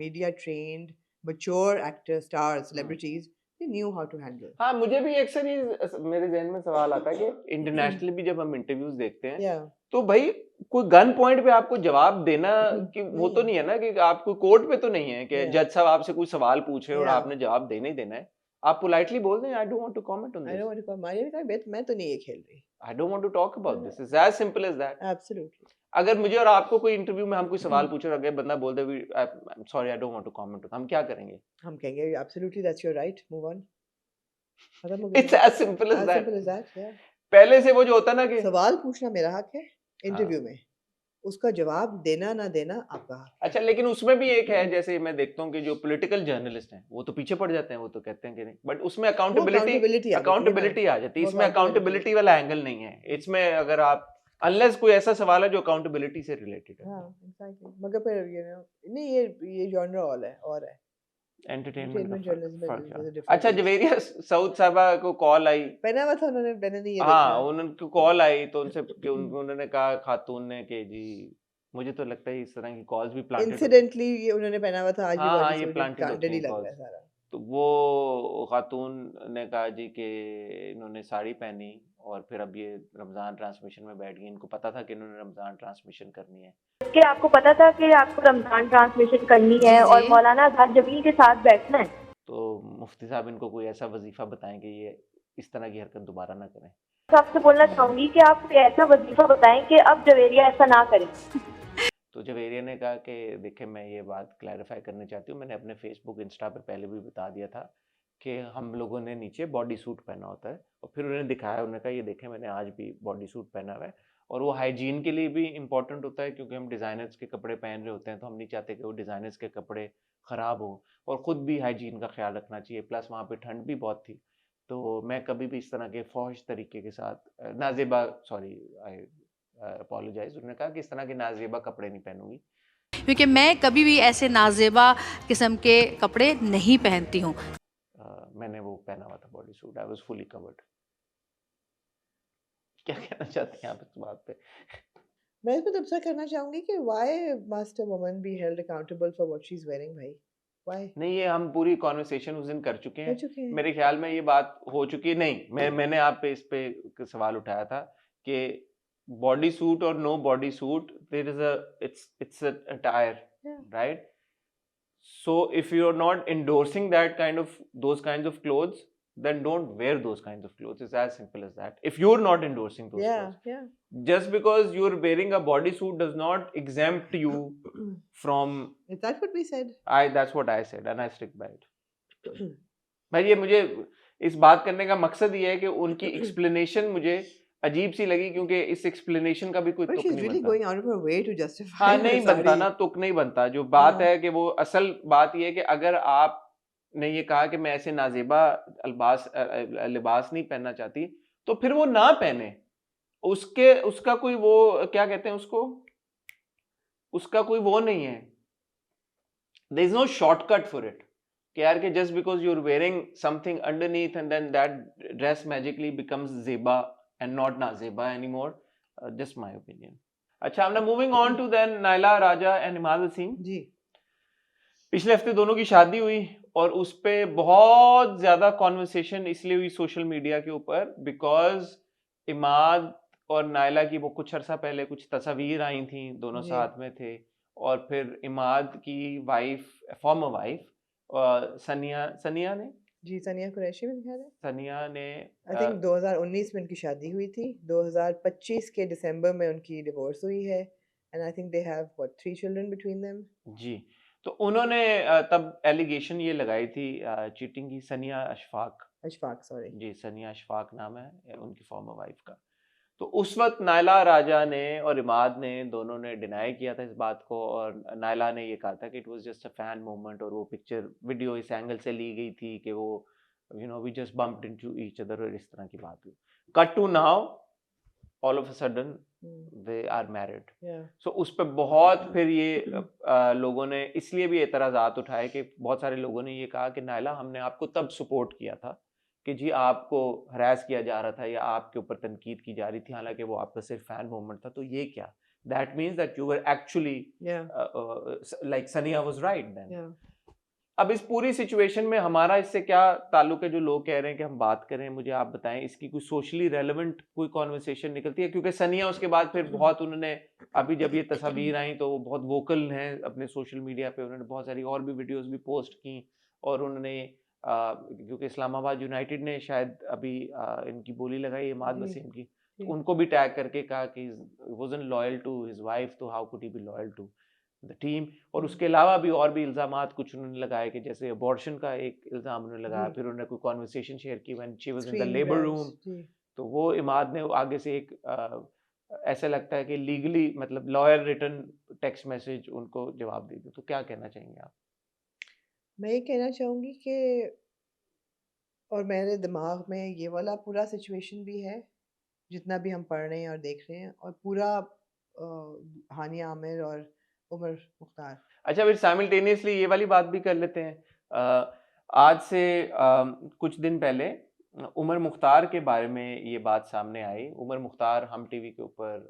media trained, mature actors, stars, celebrities, they knew how to handle। हाँ, मुझे भी अक्सर ये मेरे जहन में सवाल आता है कि इंटरनेशनली भी जब हम इंटरव्यूज देखते हैं yeah तो भाई कोई गन पॉइंट पे आपको जवाब देना कि वो तो नहीं। नहीं है ना कि आप कोई कोर्ट पे तो नहीं है कि Yeah। जज साहब आपसे कोई सवाल पूछे और Yeah। आपने जवाब देना ही देना है। आप पोलाइटली बोल दें I don't want to comment on I this, don't want to come, Maria ने कहा मैं तो नहीं ये खेल रही, I don't want to talk about this, it's as simple as that. absolutely। अगर मुझे और आपको कोई इंटरव्यू में हम कोई सवाल पूछे और अगर बंदा बोल दे I am sorry I don't want to comment, हम क्या करेंगे? हम कहेंगे absolutely that's your right, move on, खत्म हो गया, it's as simple as as that. simple as that। yeah, पहले से वो जो होता ना कि सवाल पूछना मेरा हक है इंटरव्यू में, उसका जवाब देना ना देना आपका हक है। अच्छा, लेकिन उसमें भी एक है, जैसे मैं देखता हूँ कि जो पॉलिटिकल जर्नलिस्ट हैं वो तो पीछे पड़ जाते हैं, वो तो कहते हैं कि नहीं, बट उसमें वो accountability आ जाती है ना, अकाउंटेबिलिटी आ जाती है, वो इसमें accountability अकाउंटेबिलिटी वाला एंगल नहीं है इसमें। अगर आप अनलेस कोई ऐसा सवाल है जो अकाउंटेबिलिटी से रिलेटेड है, हाँ exactly, मगर फिर नहीं ये जॉनरा और है एंटरटेनमेंट entertainment का journalism फर्क is है। a different अच्छा, beast। जवेरिया साउथ साहबा को कॉल आई, पहना हुआ था उन्होंने, मैंने नहीं ये हाँ देखा। उनको कॉल आई तो उनसे कि उन्होंने कहा खातून ने कि जी मुझे तो लगता है इस तरह की कॉल्स भी प्लांटेड इंसिडेंटली ये उन्होंने पहना हुआ था आज भी हाँ हाँ बॉडी ये सूट, प्लांटेड होती प्लांटेड ही हैं लग रहा कॉल्स। है सारा। तो वो खातून ने कहा जी कि इन्होंने साड़ी पहनी और फिर अब ये रमज़ान ट्रांसमिशन में बैठ गई, इनको पता था कि इन्होंने रमज़ान ट्रांसमिशन करनी है। कि आपको पता था कि आपको रमजान ट्रांसमिशन करनी है जी, और जी। मौलाना आजाद जमील के साथ बैठना है। तो मुफ्ती साहब इनको कोई ऐसा वजीफा बताएं कि ये इस तरह की हरकत दोबारा ना करें। तो आपसे बोलना चाहूंगी कि आप कोई ऐसा वजीफा बताएं कि अब जवेरिया ऐसा ना करें। तो जवेरिया ने कहा कि देखिए मैं ये बात क्लैरिफाई करना चाहती हूँ, मैंने अपने फेसबुक इंस्टा पर पहले भी बता दिया था कि हम लोगों ने नीचे बॉडी सूट पहना होता है, और फिर उन्होंने दिखाया, उन्होंने कहा ये देखें मैंने आज भी बॉडी सूट पहना हुआ है, और वो हाइजीन के लिए भी इम्पोर्टेंट होता है क्योंकि हम डिज़ाइनर्स के कपड़े पहन रहे होते हैं तो हम नहीं चाहते कि वो डिज़ाइनर्स के कपड़े ख़राब हो, और ख़ुद भी हाइजीन का ख्याल रखना चाहिए। प्लस वहाँ पे ठंड भी बहुत थी, तो मैं कभी भी इस तरह के फौश तरीके के साथ नाजेबा सॉरी आई अपोलोजाइज, उन्होंने कहा कि इस तरह के नाजेबा कपड़े नहीं पहनूंगी, क्योंकि मैं कभी भी ऐसे नाजेबा किस्म के कपड़े नहीं पहनती हूँ। मैंने वो पहना हुआ था body suit, I was fully covered. क्या कहना चाहते हैं आप इस बात पे? मैं इसमें तबसरा करना चाहूंगी कि why must a woman be held accountable for what she's wearing, भाई? Why? नहीं, ये हम पूरी कॉन्वर्सेशन उस दिन कर चुके कर हैं, चुके हैं। मेरे ख्याल में ये बात हो चुकी है। नहीं, मैंने आप पे इस पे सवाल उठाया था कि बॉडी सूट और no body suit, there is a it's a attire, Yeah. Right? So if you're not endorsing that kind of those kinds of clothes, then don't wear those kinds of clothes. It's as simple as that. If you're not endorsing those Yeah, clothes, yeah. just because you're wearing a bodysuit does not exempt you from. Is that what we said? That's what I said and I stick by it. भाई ये मुझे इस बात करने का मकसद ये है कि उनकी एक्सप्लेनेशन मुझे अजीब सी लगी, क्योंकि इस एक्सप्लेनेशन का भी कोई But तुक she's नहीं really बनता. going out of her way to justify हाँ her नहीं बनता sari. ना, तुक नहीं बनता. जो बात हाँ. है कि वो असल बात ये है कि अगर आप ने ये कहा कि मैं ऐसे नाजेबा लिबास नहीं पहनना चाहती, तो फिर वो ना पहने. उसका कोई वो क्या कहते हैं उसको, उसका कोई वो नहीं है. There is no shortcut for it. कि यार कि just because you're wearing something underneath and then that dress magically becomes zeba and not nazeba anymore. Just my opinion. अच्छा, I'm now moving on to then Naila Raja and Imad Wasim. जी. पिछले हफ्ते दोनों की शादी हुई और उस पे बहुत ज्यादा कॉन्वर्सेशन इसलिए हुई सोशल मीडिया के ऊपर बिकॉज इमाद और नायला की वो कुछ अर्सा पहले कुछ तस्वीर आई थी, दोनों जी. साथ में थे. और फिर इमाद की वाइफ, फॉर्मर वाइफ सनिया ने जी, सनिया कुरैशी में ख्याल है. सनिया ने आई थिंक 2019 में उनकी शादी हुई थी. 2025 के दिसंबर में उनकी डिवोर्स हुई है. And I think they have what 3 children between them. जी, तो उन्होंने तब एलिगेशन ये लगाई थी चीटिंग की. सनिया अशफाक, सॉरी. जी, सनिया अशफाक नाम है उनकी फॉर्मर वाइफ का. तो उस वक्त नायला राजा ने और इमाद ने दोनों ने डिनाई किया था इस बात को, और नायला ने ये कहा था कि it was just a fan moment, और वो पिक्चर वीडियो इस एंगल से ली गई थी कि वो we just bumped into each other, और इस तरह की बात हुई. Cut to now all of a sudden they are married. So उस पर बहुत फिर ये लोगों ने इसलिए भी एतराज़ात उठाए कि बहुत सारे लोगों ने ये कहा कि नायला, हमने आपको तब सपोर्ट किया था कि जी आपको हरास किया जा रहा था या आपके ऊपर तनकीद की जा रही थी, हालांकि वो आपका सिर्फ फैन मोमेंट था. तो ये क्या, that means that you were actually like सनिया वाज राइट देन. अब इस पूरी सिचुएशन में हमारा इससे क्या ताल्लुक है? जो लोग कह रहे हैं कि हम बात करें, मुझे आप बताएं इसकी कोई सोशली रेलेवेंट कोई कॉन्वर्सेशन निकलती है? क्योंकि सनिया उसके बाद फिर बहुत उन्होंने, अभी जब ये तस्वीर आई तो वो बहुत वोकल हैं अपने सोशल मीडिया पे, उन्होंने बहुत सारी और भी वीडियोस भी पोस्ट की, और उन्होंने क्योंकि इस्लामाबाद यूनाइटेड ने शायद अभी इनकी बोली लगाई इमाद वसीम की, तो उनको भी टैग करके कहा कि wasn't loyal to his wife, तो how could he be loyal to the team. और उसके अलावा भी और भी इल्जामात कुछ उन्होंने लगाए कि जैसे अबॉर्शन का एक इल्जाम उन्होंने लगाया, फिर उन्होंने कोई कॉन्वर्सेशन शेयर की when she was in the labour room, तो वो इमाद ने आगे से एक ऐसा लगता है कि लीगली मतलब लॉयर रिटन टेक्स्ट मैसेज उनको जवाब दे दिया. तो क्या कहना चाहेंगे आप? मैं ये कहना चाहूँगी कि और मेरे दिमाग में ये वाला पूरा सिचुएशन भी है, जितना भी हम पढ़ रहे हैं और देख रहे हैं, और पूरा हानिया आमिर और उमर मुख्तार. अच्छा, फिर साइमल्टेनियसली ये वाली बात भी कर लेते हैं. आज से कुछ दिन पहले उमर मुख्तार के बारे में ये बात सामने आई. उमर मुख्तार हम टीवी के ऊपर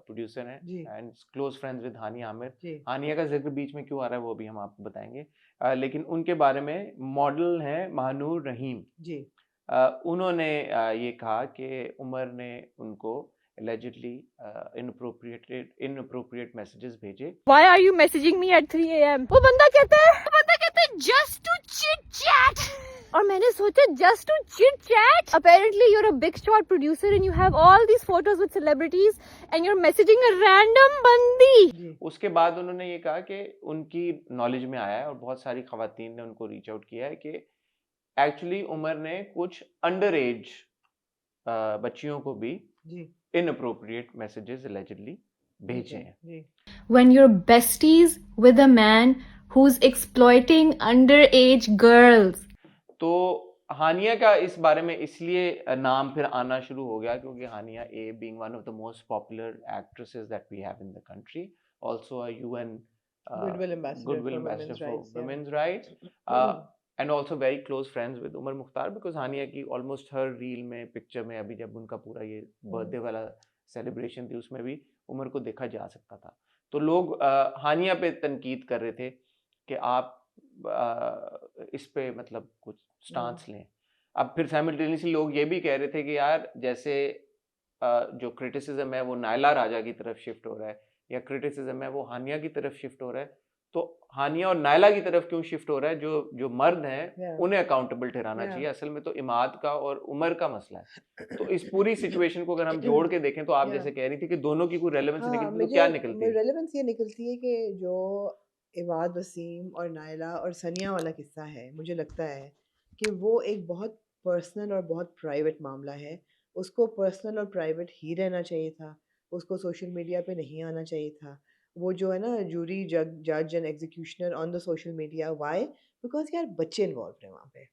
प्रोड्यूसर हैं एंड क्लोज फ्रेंड्स विद हानिया आमिर. हानिया का जिक्र बीच में क्यों आ रहा है वो भी हम आपको बताएंगे, लेकिन उनके बारे में मॉडल हैं महानूर रहीम जी. उन्होंने ये कहा कि उमर ने उनको allegedly inappropriate messages भेजे. Why are you messaging me at 3 a.m? वो बंदा कहता है just to chit chat. और मैंने सोचा just to chit chat. Apparently you're a big shot producer and you have all these photos with celebrities and you're messaging a random बंदी. उसके बाद उन्होंने ये कहा कि उनकी नॉलेज में आया है और बहुत सारी खवातीन ने उनको रीच आउट किया है कि एक्चुअली उमर ने कुछ अंडर एज बच्चियों को भी inappropriate messages allegedly भेजे हैं. When you're besties with a man who's exploiting underage girls. तो हानिया का इस बारे में इसलिए नाम फिर आना शुरू हो गया क्योंकि हानिया being one of the most popular actresses that we have in the country, also a UN goodwill ambassador for women's rights, and also very close friends with Umar Mukhtar because हानिया की almost हर reel में picture में अभी जब उनका पूरा ये birthday वाला celebration थी उसमें भी उमर को देखा जा सकता था. तो लोग हानिया पे तनकीद कर रहे थे कि आप इस पे मतलब कुछ स्टांस लें. अब फिर साइमल्टेनियसली लोग ये भी कह रहे थे कि यार जैसे जो क्रिटिसिज्म है वो नायला राजा की तरफ शिफ्ट हो रहा है या क्रिटिसिज्म है वो हानिया की तरफ शिफ्ट हो रहा है, तो हानिया और नायला की तरफ क्यों शिफ्ट हो रहा है? जो जो मर्द हैं Yeah. उन्हें अकाउंटेबल ठहराना Yeah. चाहिए। असल में तो इमाद का और उमर का मसला है। तो इस पूरी सिचुएशन को अगर हम जोड़ के देखें तो आप Yeah. जैसे कह रही थी कि दोनों की कोई रेलेवेंस हाँ, निकलती है, तो क्या निकलती है? रेलेवेंस ये निकलती है कि जो इमाद वसीम और नायला और सनिया वाला किस्सा है, मुझे लगता है कि वो एक बहुत पर्सनल और बहुत प्राइवेट मामला है। उसको पर्सनल और प्राइवेट ही रहना चाहिए था, उसको सोशल मीडिया पे नहीं आना चाहिए था। वो जो है ना जूरी जज and executioner on the social media, why? Because यार बच्चे इन्वॉल्व हैं वहाँ पे।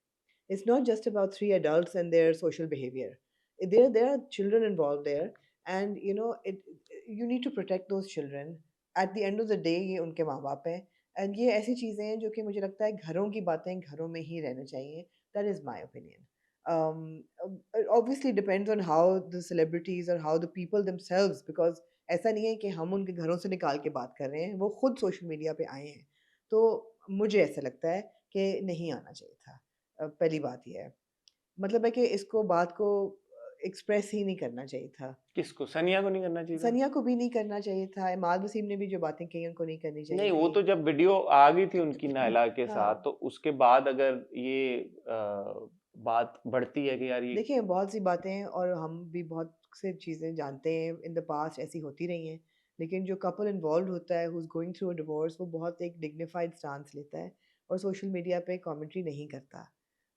It's not just about 3 adults and their social behavior. There are children involved there, and you know you need to protect those children. At the end of the day, ये उनके माँ बाप हैं, and ये ऐसी चीज़ें हैं जो कि मुझे लगता है घरों की बातें घरों में ही रहना चाहिए. That is my opinion. Obviously depends on how the celebrities or how the people themselves, because ऐसा नहीं है कि हम उनके घरों से निकाल के बात कर रहे हैं, वो खुद सोशल मीडिया पे आए हैं। तो मुझे ऐसा लगता है कि नहीं आना चाहिए था। पहली बात ये है, मतलब है कि इसको बात को एक्सप्रेस ही नहीं करना चाहिए था। किसको? सनिया को नहीं करना चाहिए था? सनिया को भी नहीं करना चाहिए था, इमाद वसीम ने भी जो बातें कही उनको नहीं करनी चाहिए नहीं, वो थी। तो जब वीडियो आ गई थी उनकी नायला के हाँ। साथ, तो उसके बाद अगर ये बात बढ़ती है कि यार ये देखिए बहुत सी बातें और हम भी बहुत से चीज़ें जानते हैं इन द पास्ट ऐसी होती रही हैं, लेकिन जो कपल इन्वॉल्व होता है who is going through a divorce, वो बहुत एक डिग्निफाइड स्टांस लेता है और सोशल मीडिया पे कमेंट्री नहीं करता।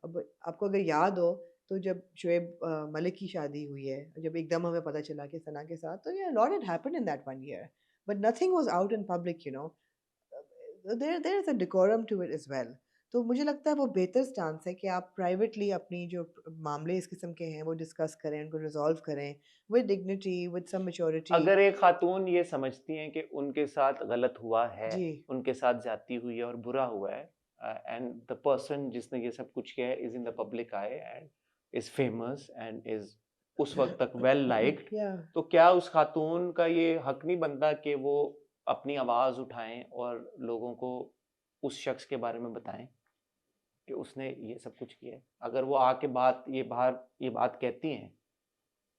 अब आपको अगर याद हो तो जब शुएब मलिक की शादी हुई है, जब एकदम हमें पता चला कि सना के साथ, तो या lot had happened in that 1 year, but nothing was out in public, you know. There is a decorum to it as well. तो मुझे लगता है वो बेहतर स्टांस है कि आप प्राइवेटली अपनी जो मामले इस किस्म के हैं वो डिस्कस करें, उनको रिजॉल्व करें with dignity, with some maturity. अगर एक खातून ये समझती हैं कि उनके साथ गलत हुआ है, जी। उनके साथ ज्यादती हुई है और बुरा हुआ है, एंड द पर्सन जिसने ये सब कुछ किया है is in the public I and is famous and is उस वक्त तक वेल लाइक्ड, या तो क्या उस खातून का ये हक नहीं बनता कि वो अपनी आवाज उठाएं और लोगों को उस शख्स के बारे में बताएं कि उसने ये सब कुछ किया है? अगर वो आके ये बात कहती हैं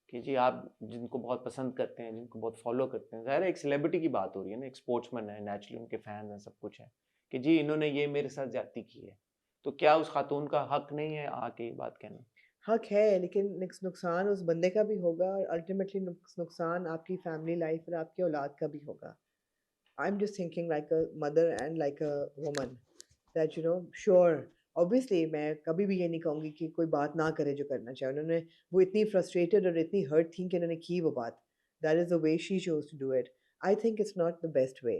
कि जी आप जिनको बहुत पसंद करते हैं, जिनको बहुत फॉलो करते हैं, ज़ाहिर है एक सेलिब्रिटी की बात हो रही है ना, एक स्पोर्ट्समैन है, नेचुरली उनके फैन हैं, सब कुछ है कि जी इन्होंने ये मेरे साथ ज्यादती की है, तो क्या उस खातून का हक नहीं है आके ये बात कहना? हक है, लेकिन नुकसान उस बंदे का भी होगा और अल्टीमेटली नुकसान आपकी फैमिली लाइफ और आपकी औलाद का भी होगा। आई am just thinking like a mother and like a woman that you know, sure obviously मैं कभी भी ये नहीं कहूँगी कि कोई बात ना करे जो करना चाहे। उन्होंने वो इतनी फ्रस्ट्रेटेड और इतनी हर्ट थी कि उन्होंने की वो बात। That is the way she chose to do it. I think it's not the best way,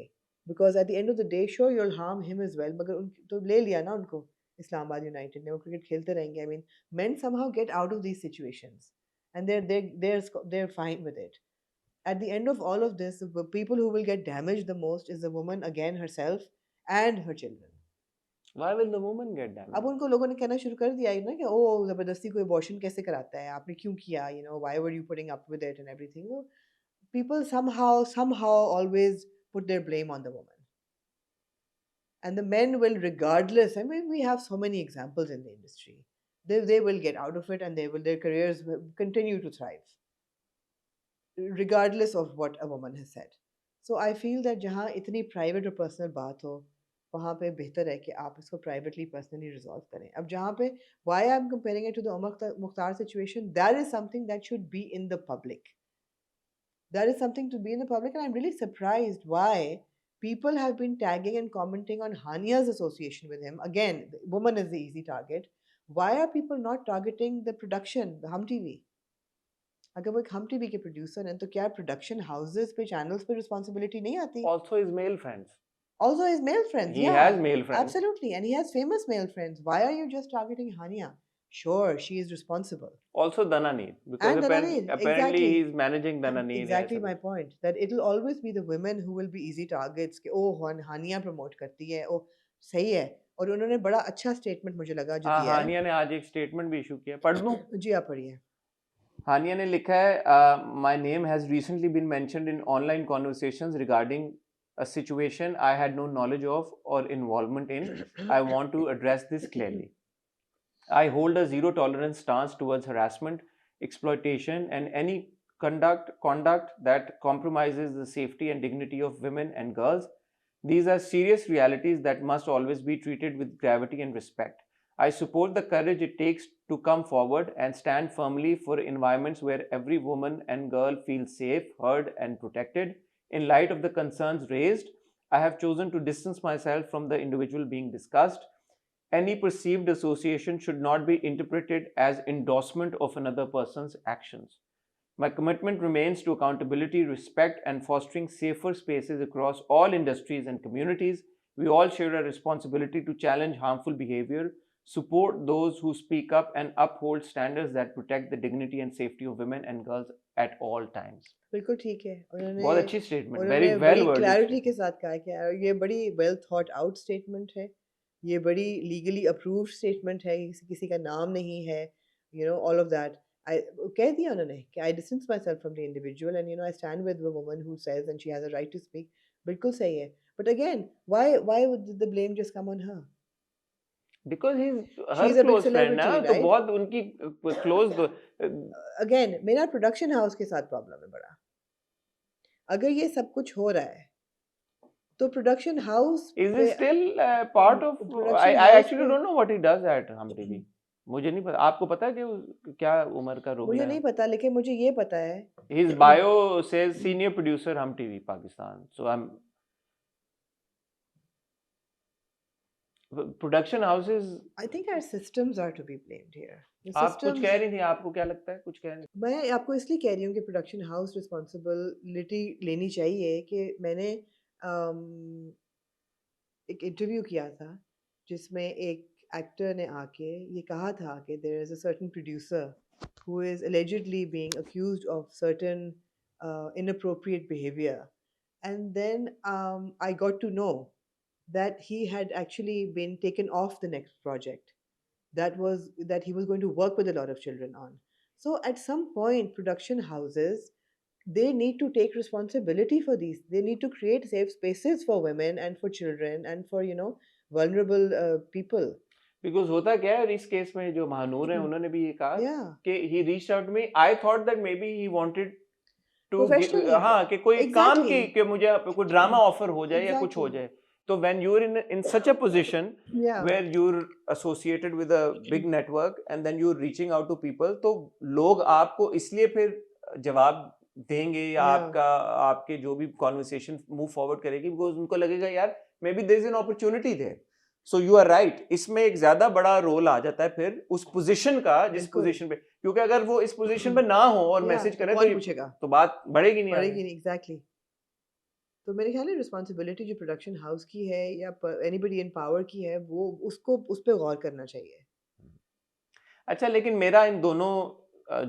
because at the end of the day sure you will harm him as well, मगर उन तो ले लिया ना उनको इस्लामाबाद यूनाइटेड ने, वो cricket खेलते रहेंगे। I mean men somehow get out of these situations and they're fine with it. At the end of all of this, the people who will get damaged the most is the woman again herself and her children. Why will the woman get damaged? अब उनको लोगों ने कहना शुरू कर दिया है ना कि ओ जबरदस्ती कोई अबॉर्शन कैसे कराता है, आपने क्यों किया, you know, why were you putting up with it and everything. Well, people somehow always put their blame on the woman. And the men will, regardless, I mean we have so many examples in the industry, they will get out of it and their careers will continue to thrive regardless of what a woman has said. So I feel that जहाँ इतनी private और personal बात हो, वहाँ पे बेहतर है कि आप इसको privately personally resolve करें। अब जहाँ पे why I'm comparing it to the Umar Mukhtar situation, that is something that should be in the public. That is something to be in the public, and I'm really surprised why people have been tagging and commenting on Hania's association with him. Again, the woman is the easy target. Why are people not targeting the production, the Hum TV? अगर वो एक हम TV के producer हैं तो क्या production houses पे, channels पे रिस्पांसिबिलिटी नहीं आती? Also his male friends. Also his male friends, He yeah. has male friends. Absolutely, and he has famous male friends. Why are you just targeting Hania? Sure, she is responsible. Also Dananeet, because And Dananeet, apparently exactly. he's managing Dananeet. Exactly my point, that it'll always be the women who will be easy targets कि ओह हानिया promote करती है, ओह सही है। और उन्होंने बड़ा अच्छा statement मुझे लगा जो हाँ, दिया है। हानिया ने आज एक स्टेटमेंट भी इशू किया, पढ़ दूं? जी आप पढ़िए। हानिया ने लिखा है, my name has recently been mentioned in online conversations regarding a situation I had no knowledge of or involvement in. I want to address this clearly. I hold a zero tolerance stance towards harassment, exploitation, and any conduct that compromises the safety and dignity of women and girls. These are serious realities that must always be treated with gravity and respect. I support the courage it takes to come forward and stand firmly for environments where every woman and girl feels safe, heard, and protected. In light of the concerns raised, I have chosen to distance myself from the individual being discussed. Any perceived association should not be interpreted as endorsement of another person's actions. My commitment remains to accountability, respect, and fostering safer spaces across all industries and communities. We all share a responsibility to challenge harmful behavior, support those who speak up, and uphold standards that protect the dignity and safety of women and girls at all times. बिल्कुल ठीक है बहुत उन्होंने अच्छी statement, उन्होंने very well बड़ी worded clarity के साथ कहा कि ये बड़ी वेल थॉट आउट स्टेटमेंट है, ये बड़ी लीगली अप्रूव्ड स्टेटमेंट है, किसी का नाम नहीं है, ऑल ऑफ दैट कह दिया उन्होंने कि I distance myself from the individual and I stand with the woman who says and she has a right to speak. बिल्कुल सही है, but again why would the blame just come on her? Because he is She's her a big close friend ना, celebrity, तो right? बहुत उनकी close again मेरा production house के साथ प्रॉब्लम है बड़ा. अगर ये सब कुछ हो रहा है तो production house is it still part of Production I house actually पे- don't know what he does at Hum TV. मुझे नहीं पता, आपको पता है कि क्या उम्र का रोल मुझे है? नहीं पता, लेकिन मुझे ये पता है His bio says senior producer Hum TV Pakistan. So I'm production houses. I think our systems are to be blamed here. आप कुछ कह रही थी, आपको क्या लगता है? कुछ कह रही थी? मैं आपको इसलिए कह रही हूँ कि प्रोडक्शन हाउस रिस्पॉन्सिबिलिटी लेनी चाहिए कि मैंने एक इंटरव्यू किया था जिसमें एक एक्टर ने आके ये कहा था कि there is a certain producer who is allegedly being accused of certain inappropriate behavior, and then I got to know that he had actually been taken off the next project that he was going to work with a lot of children on. So at some point production houses, they need to take responsibility for these. They need to create safe spaces for women and for children and for vulnerable people. Because होता क्या है इस case में, जो महानूर है उन्होंने भी ये कहा Yeah. कि he reached out to me. I thought that maybe he wanted to Professionally. हाँ, कि कोई काम Exactly. की कि मुझे कोई ड्रामा ऑफर हो जाए या कुछ हो Exactly. जाए. तो when you're in such a position Yeah. where you're associated with a big network and then you're reaching out to people, तो लोग आपको इसलिए फिर जवाब देंगे या Yeah. आपके जो भी कॉन्वर्सेशन मूव फॉरवर्ड करेगी, बिकॉज उनको लगेगा यार may be there is an opportunity there. So you are right, इसमें एक ज्यादा बड़ा रोल आ जाता है फिर उस पोजीशन का, जिस बिल्कुल. पोजीशन पे, क्योंकि अगर वो इस पोजीशन पे ना हो और Yeah, मैसेज तो करे कौन तो पूछेगा? तो बात बढ़ेगी नहीं पड़ेगी आगे. नहीं. एग्जैक्टली. तो मेरे ख्याल में रिस्पॉन्सिबिलिटी जो प्रोडक्शन हाउस की है या एनीबडी इन पावर की है, वो उसको उस पर गौर करना चाहिए. अच्छा, लेकिन मेरा इन दोनों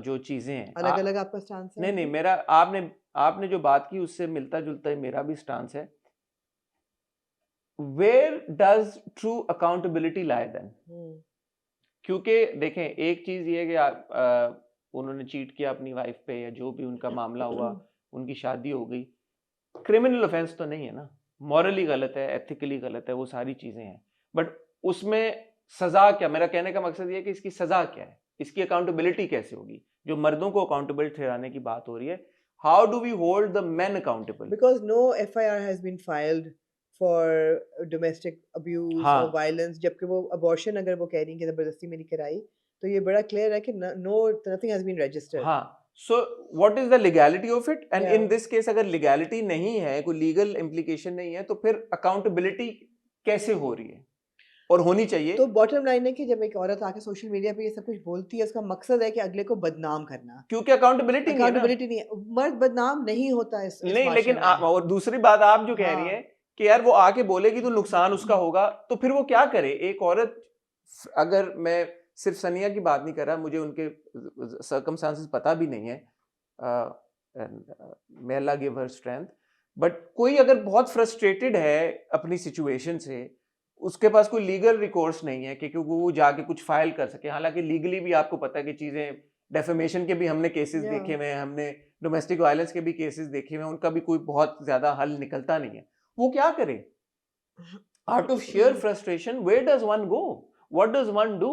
जो चीजें हैं अलग अलग आपका स्टांस है? नहीं, मेरा आपने जो बात की उससे मिलता जुलता मेरा भी स्टांस है. Where does true accountability lie then? क्योंकि देखें, एक चीज ये है कि उन्होंने चीट किया अपनी वाइफ पे या जो भी उनका मामला हुआ, उनकी शादी हो गई, क्रिमिनल ऑफेंस तो नहीं है ना, मॉरली गलत है, एथिकली गलत है, वो सारी चीजें हैं, बट उसमें सजा क्या? मेरा कहने का मकसद ये है कि इसकी सजा क्या है, इसकी अकाउंटेबिलिटी कैसे होगी? जो मर्दों को अकाउंटेबल ठहराने की बात हो रही है, how do we hold the men accountable? Because no FIR has been filed for domestic abuse और वायलेंस, जबकि वो अबॉर्शन अगर वो कह रही हैं कि जबरदस्ती में नहीं कराई, तो ये बड़ा क्लियर है कि no, nothing has been registered. हाँ, so what is the legality of it? And Yeah. In this case अगर लीगैलिटी नहीं है, कोई लीगल इम्प्लीकेशन नहीं है, तो फिर अकाउंटेबिलिटी कैसे हो रही है और होनी चाहिए? तो बॉटम लाइन है कि जब एक औरत आके सोशल मीडिया पे ये सब कुछ बोलती है, उसका मकसद है कि अगले को बदनाम करना. क्योंकि अकाउंटेबिलिटी नहीं है ना. अकाउंटेबिलिटी नहीं है. मर्द बदनाम नहीं होता इस नहीं, माशरे लेकिन में. और दूसरी बात आप जो कह रही हाँ. है कि यार वो आके बोलेगी तो नुकसान उसका होगा, तो फिर वो क्या करे? एक औरत, अगर मैं सिर्फ सनिया की बात नहीं कर रहा, मुझे उनके सर्कमस्टांसेस पता भी नहीं है, may Allah give her strength, but कोई अगर बहुत फ्रस्ट्रेटेड है अपनी सिचुएशन से, उसके पास कोई लीगल रिकोर्स नहीं है कि क्योंकि वो जाके कुछ फाइल कर सके, हालांकि लीगली भी आपको पता है कि चीजें, डेफेमेशन के भी हमने केसेस Yeah. देखे हुए हैं, हमने डोमेस्टिक वायलेंस के भी केसेस देखे हुए हैं, उनका भी कोई बहुत ज्यादा हल निकलता नहीं है. वो क्या करे? Out of sheer frustration, where does one go? What does one do?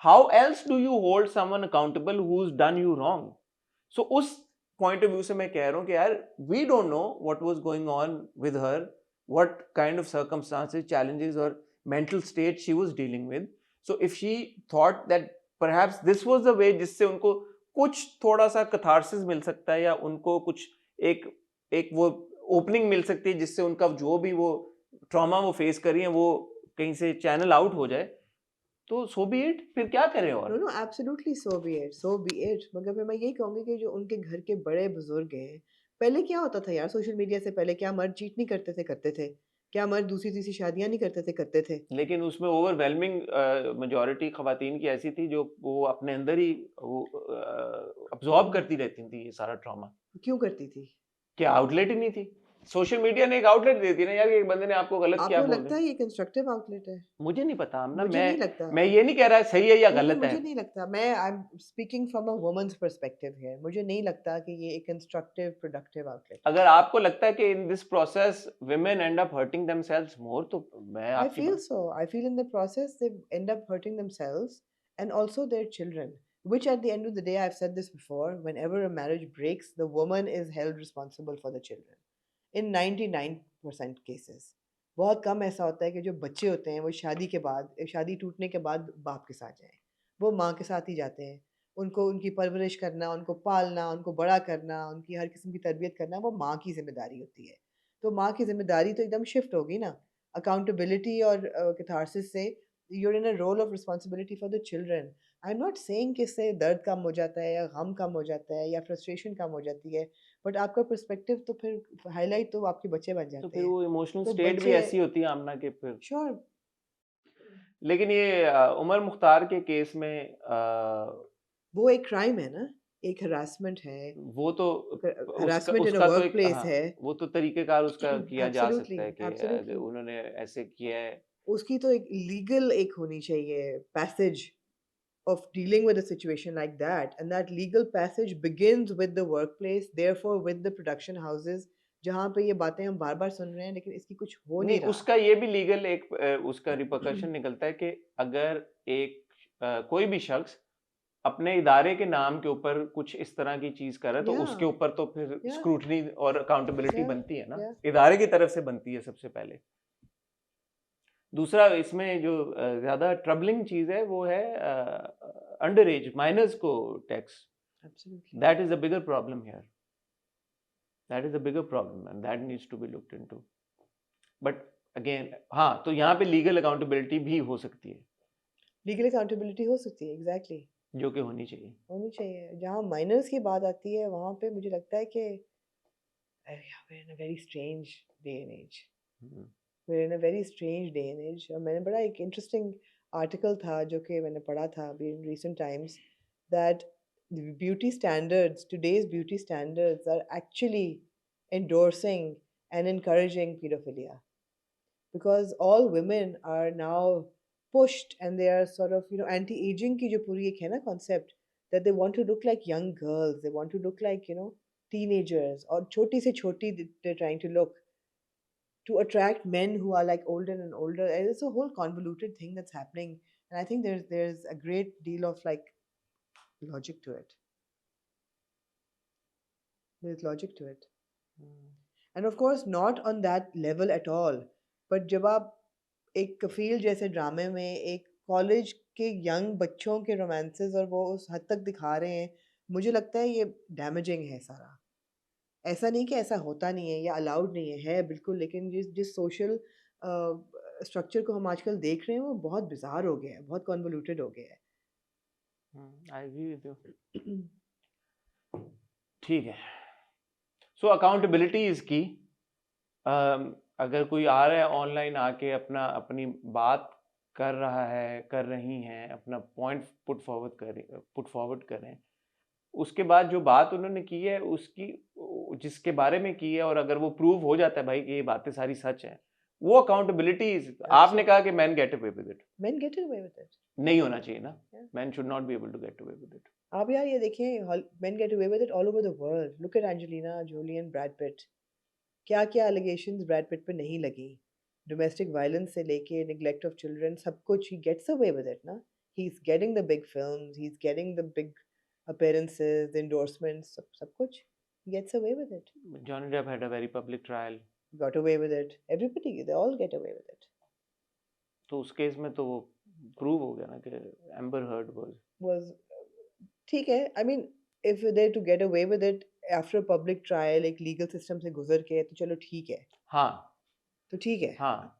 How else do you hold someone accountable who has done you wrong? So उस पॉइंट ऑफ व्यू से मैं कह रहा हूं कि यार we don't know what was going on with her what kind of circumstances, challenges or mental state she was dealing with. So if she thought that perhaps this was the way जिससे उनको कुछ थोड़ा सा catharsis मिल सकता है, या उनको कुछ एक वो ओपनिंग मिल सकती है जिससे उनका जो भी वो ट्रॉमा वो फेस कर रही है वो कहीं से चैनल आउट हो जाए, तो सो बी इट, फिर क्या करें नो और no absolutely so be it मगर फिर मैं यही कहूँगी कि जो उनके घर के बड़े बुजुर्ग हैं, पहले क्या होता था यार, सोशल मीडिया से पहले क्या मर्द चीट नहीं करते थे? क्या मर्द दूसरी तीसरी शादियां नहीं करते थे? लेकिन उसमें ओवरवेलमिंग मेजॉरिटी खवातीन की ऐसी थी जो वो अपने अंदर ही वो अब्जॉर्ब करती रहती थी ये सारा ट्रॉमा। क्यों करती थी? क्या आउटलेट ही नहीं थी? सोशल मीडिया ने एक आउटलेट दे दी ना यार, कि एक बंदे ने आपको गलत क्या आपको बोल लगता दिया। है ये कंस्ट्रक्टिव आउटलेट है? मुझे नहीं पता आमना, मुझे नहीं लगता। मैं ये नहीं कह रहा सही है या नहीं, गलत है। मुझे नहीं लगता। मैं I am speaking from a women's perspective here. मुझे नहीं लगता कि ये एक कंस्ट्रक्टिव प्रोडक्टिव आउटलेट है। अगर आपको लगता है कि in this process women end up hurting themselves more, तो मैं I आपकी feel so. I feel in the process they end up hurting themselves and also their children. Which at the end of the day, I've said this before, whenever a marriage breaks, the woman is held responsible for the children. In 99% cases. बहुत कम ऐसा होता है कि जो बच्चे होते हैं वो शादी के बाद, शादी टूटने के बाद बाप के साथ जाएं। वो माँ के साथ ही जाते हैं। उनको उनकी परवरिश करना, उनको पालना, उनको बड़ा करना, उनकी हर किस्म की तरबियत करना, वो माँ की जिम्मेदारी होती है। तो माँ की जिम्मेदारी तो एकदम शिफ्ट होगी ना। अकाउंटेबिलिटी और कैथारसिस से you're in a role of responsibility for the children. I'm not saying कि इससे दर्द कम हो जाता है या गम कम हो जाता है या फ्रस्ट्रेशन कम हो जाती है, बट आपका पर्सपेक्टिव तो फिर हाईलाइट तो आपके बच्चे बन तो जाते फिर हैं। वो इमोशनल तो स्टेट भी बच्चे ऐसी होती है आमना के फिर। श्योर लेकिन ये उमर मुख्तार के केस में वो एक क्राइम है ना, एक हरासमेंट है, वो तो हरासमेंट इन अ उसका तो वर्क एक प्लेस हाँ, है। वो तो तरीकेकार उसका किया जा एब्सोल्युटली, सकता है कि अगर एब्सोल्युटली। उन्होंने ऐसे किया है। उसकी तो एक लीगल एक होनी चाहिए passage of dealing with a situation like that, and that legal passage begins with the workplace, therefore with the production houses, जहाँ पे ये बातें हम बार बार सुन रहे हैं लेकिन इसकी कुछ हो नहीं रहा। उसका ये भी लीगल एक उसका रिपरकशन निकलता है कि अगर एक कोई भी शख्स अपने इदारे के नाम के ऊपर कुछ इस तरह की चीज कर रहा है, तो Yeah, उसके ऊपर तो फिर yeah, स्क्रूटनी और अकाउंटेबिलिटी yeah, बनती है ना, yeah. इदारे की तरफ से बनती है सबसे पहले। दूसरा इसमें जो ज्यादा ट्रबलिंग चीज है वो है अंडर एज माइनर्स को tax. Absolutely. That is a bigger problem here, that is a bigger problem and that needs to be looked into. But again हाँ, तो यहाँ पे लीगल अकाउंटेबिलिटी भी हो सकती है, लीगल अकाउंटेबिलिटी हो सकती है, एग्जैक्टली जो कि होनी चाहिए। होनी चाहिए। जहाँ माइनर्स की बात आती है वहाँ पे मुझे लगता है कि we're in a very strange day and age. We're in a very strange day and age. और मैंने बड़ा एक interesting article था जो कि मैंने पढ़ा था अभी in recent times, that the beauty standards, today's beauty standards are actually endorsing and encouraging pedophilia, because all women are now pushed and they are sort of, anti-aging की जो पूरी एक है ना concept, that they want to look like young girls, they want to look like, teenagers, और छोटी से छोटी they're trying to look to attract men who are like older and older. And it's a whole convoluted thing that's happening, and I think there's a great deal of like logic to it. There's logic to it, and of course not on that level at all. But जब आप एक कफील जैसे ड्रामे में एक college के young बच्चों के रोमांसेस और वो उस हद तक दिखा रहे हैं, मुझे लगता है ये डैमेजिंग है सारा। ऐसा नहीं कि ऐसा होता नहीं है या अलाउड नहीं है बिल्कुल, लेकिन जिस सोशल स्ट्रक्चर को हम आजकल देख रहे हैं वो बहुत बिजार हो गया है, बहुत कन्वोल्यूटेड हो गया है। I agree with you. ठीक है, सो अकाउंटेबिलिटी इज की। अगर कोई आ रहा है ऑनलाइन आके अपनी बात कर रहा है, कर रही हैं, अपना पॉइंट पुट फॉरवर्ड करें, उसके बाद जो बात उन्होंने की है उसकी जिसके बारे में की है, और अगर वो प्रूव हो जाता है भाई कि ये बातें सारी सच हैं, वो अकाउंटेबिलिटी। आपने कहा कि main gate away with it, Men get away with it. नहीं होना चाहिए ना। Yeah. Man should not be able to get away with it. आप यार ये देखें, men get away with it all over the world. Look at Angelina Jolie and Brad Pitt. क्या क्या allegations Brad Pitt पे नहीं लगी, domestic violence से लेके neglect of children, सब कुछ he gets away with it ना। He's getting the big films, he's getting the big appearances, the endorsements, सब कुछ he gets away with it. Johnny Depp had a very public trial got away with it. Everybody, they all get away with it. तो उस case में तो वो prove हो गया ना कि एम्बर हर्ड Was ठीक है. I mean, if they're to get away with it after a public trial, एक legal system से गुजर के, तो चलो ठीक है. हाँ तो ठीक है. हाँ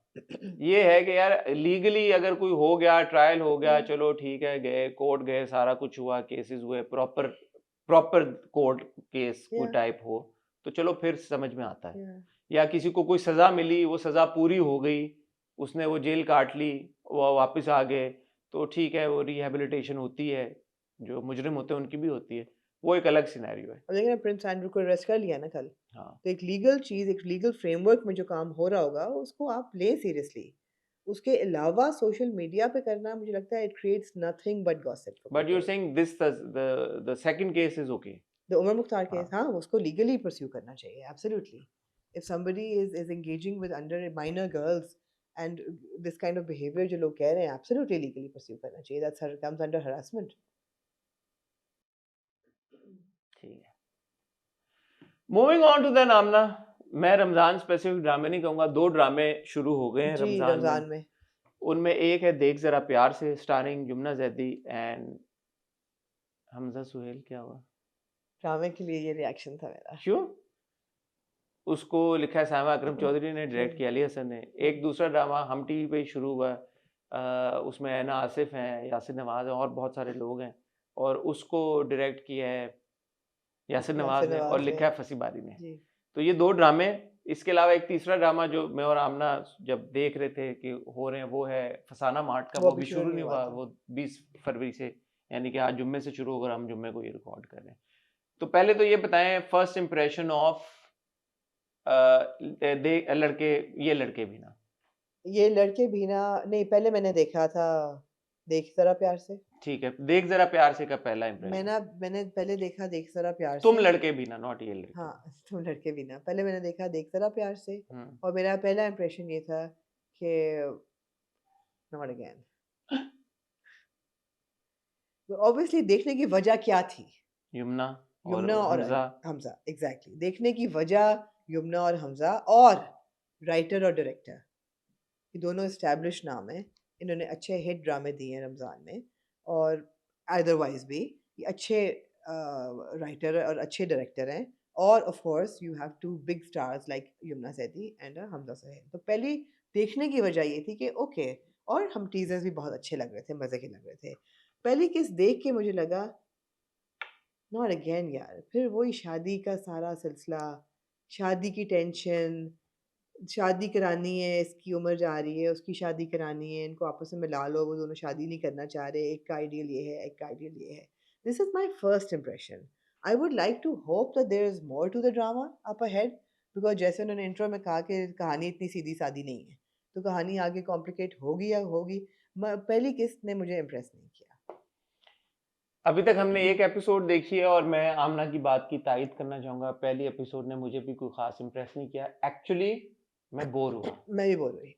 ये है कि यार लीगली अगर कोई हो गया, ट्रायल हो गया, चलो ठीक है, गए कोर्ट गए, सारा कुछ हुआ, केसेस हुए, प्रॉपर कोर्ट केस कोई Yeah. टाइप हो, तो चलो फिर समझ में आता है. Yeah. या किसी को कोई सजा मिली, वो सजा पूरी हो गई, उसने वो जेल काट ली, वो वापस आ गए, तो ठीक है, वो रिहेबिलिटेशन होती है, जो मुजरिम होते हैं उनकी भी होती है, वो एक अलग सिनेरियो है. अब लेकिन प्रिंस एंड्रू को अरेस्ट कर लिया ना कल. हाँ तो एक लीगल चीज, एक लीगल फ्रेमवर्क में जो काम हो रहा होगा उसको आप ले सीरियसली. उसके अलावा सोशल मीडिया पे करना, मुझे लगता है, it creates nothing but gossip. But you are saying this the second case is okay. The Umar Mukhtar हाँ. केस, हाँ, उसको लीगली परस्यू करना चाहिए. Absolutely. If somebody is engaging with under minor girls and this kind of behaviour जो लोग कह रहे हैं, एब्सोल्युटली लीगली परस्यू करना चाहिए. That's comes under harassment. ठीक है. मूविंग ऑन टू द नामना. मैं रमजान स्पेसिफिक ड्रामे नहीं कहूंगा, 2 ड्रामे शुरू हो गए हैं जी, रमजान रमजान में. में. उनमें एक है देख जरा प्यार से, स्टारिंग जुम्ना जैदी एंड हमजा सुहेल. क्या हुआ? ड्रामे के लिए ये रिएक्शन था मेरा. क्यों? उसको लिखा है सामा अकरम चौधरी ने, डायरेक्ट किया अली हसन ने. एक दूसरा ड्रामा हम टीवी पे ही शुरू हुआ, उसमें ऐना आसिफ हैं, यासिर नवाज हैं और बहुत सारे लोग हैं, और उसको डायरेक्ट किया है यासिर नवाज ने और लिखा है फसी बारी ने. जी. तो ये 2 ड्रामे. इसके अलावा एक तीसरा ड्रामा जो मैं और आमना जब देख रहे थे कि हो रहे हैं, वो है फसाना मार्ट का. वो भी शुरू नहीं हुआ, वो 20 फरवरी से, यानी कि आज जुम्मे से शुरू होकर हम जुम्मे को ये रिकॉर्ड कर रहे हैं. तो पहले तो ये बताएं फर्स्ट इम्प्रेशन ऑफ ये लड़के भी ना. ये लड़के भी ना नहीं, पहले मैंने देखा था देख जरा प्यार से. ठीक है, देख जरा प्यार से का पहला इम्प्रेशन. मैंने पहले देखा देख जरा प्यार से. तुम लड़के भी ना, नॉट ये लड़के. हाँ, तुम लड़के भी ना. पहले मैंने देखा देख जरा प्यार से, हम्म. और मेरा पहला इम्प्रेशन ये था कि नॉट अगेन. ऑब्वियसली देखने की वजह क्या थी? यमुना यमुना और हमजा. हमजा. एग्जैक्टली. देखने की वजह यमुना और हमजा, और राइटर और डायरेक्टर, ये दोनों एस्टैब्लिश नाम हैं. इन्होंने अच्छे हिट ड्रामे दिए हैं रमज़ान में, और अदरवाइज भी ये अच्छे राइटर और अच्छे डायरेक्टर हैं. और of course you have 2 big stars like Yamuna Zaidi and Hamza Suhail. तो पहली देखने की वजह ये थी कि ओके, और हम टीजर्स भी बहुत अच्छे लग रहे थे, मज़े के लग रहे थे. पहली किस देख के मुझे लगा नॉट अगेन यार. फिर वही शादी का सारा सिलसिला, शादी की टेंशन, शादी करानी है, इसकी उम्र जा रही है, उसकी शादी करानी है, इनको आपस में मिला लो, वो दोनों शादी नहीं करना चाह रहे, एक का आइडियल ये है, एक का आइडियल ये है. This is my first impression. I would like to hope that there is more to the drama up ahead, because जैसे उन्होंने इंट्रो में कहा कि कहानी इतनी सीधी सादी नहीं है, तो कहानी आगे कॉम्प्लिकेट होगी या होगी. पहली किस्त ने मुझे इम्प्रेस नहीं किया. अभी तक हमने एक एपिसोड देखी है, और मैं आमना की बात की तायद करना चाहूंगा. पहली एपिसोड ने मुझे भी कोई खास इम्प्रेस नहीं किया. एक्चुअली मैं बोर हुआ. मैं भी बोल रही.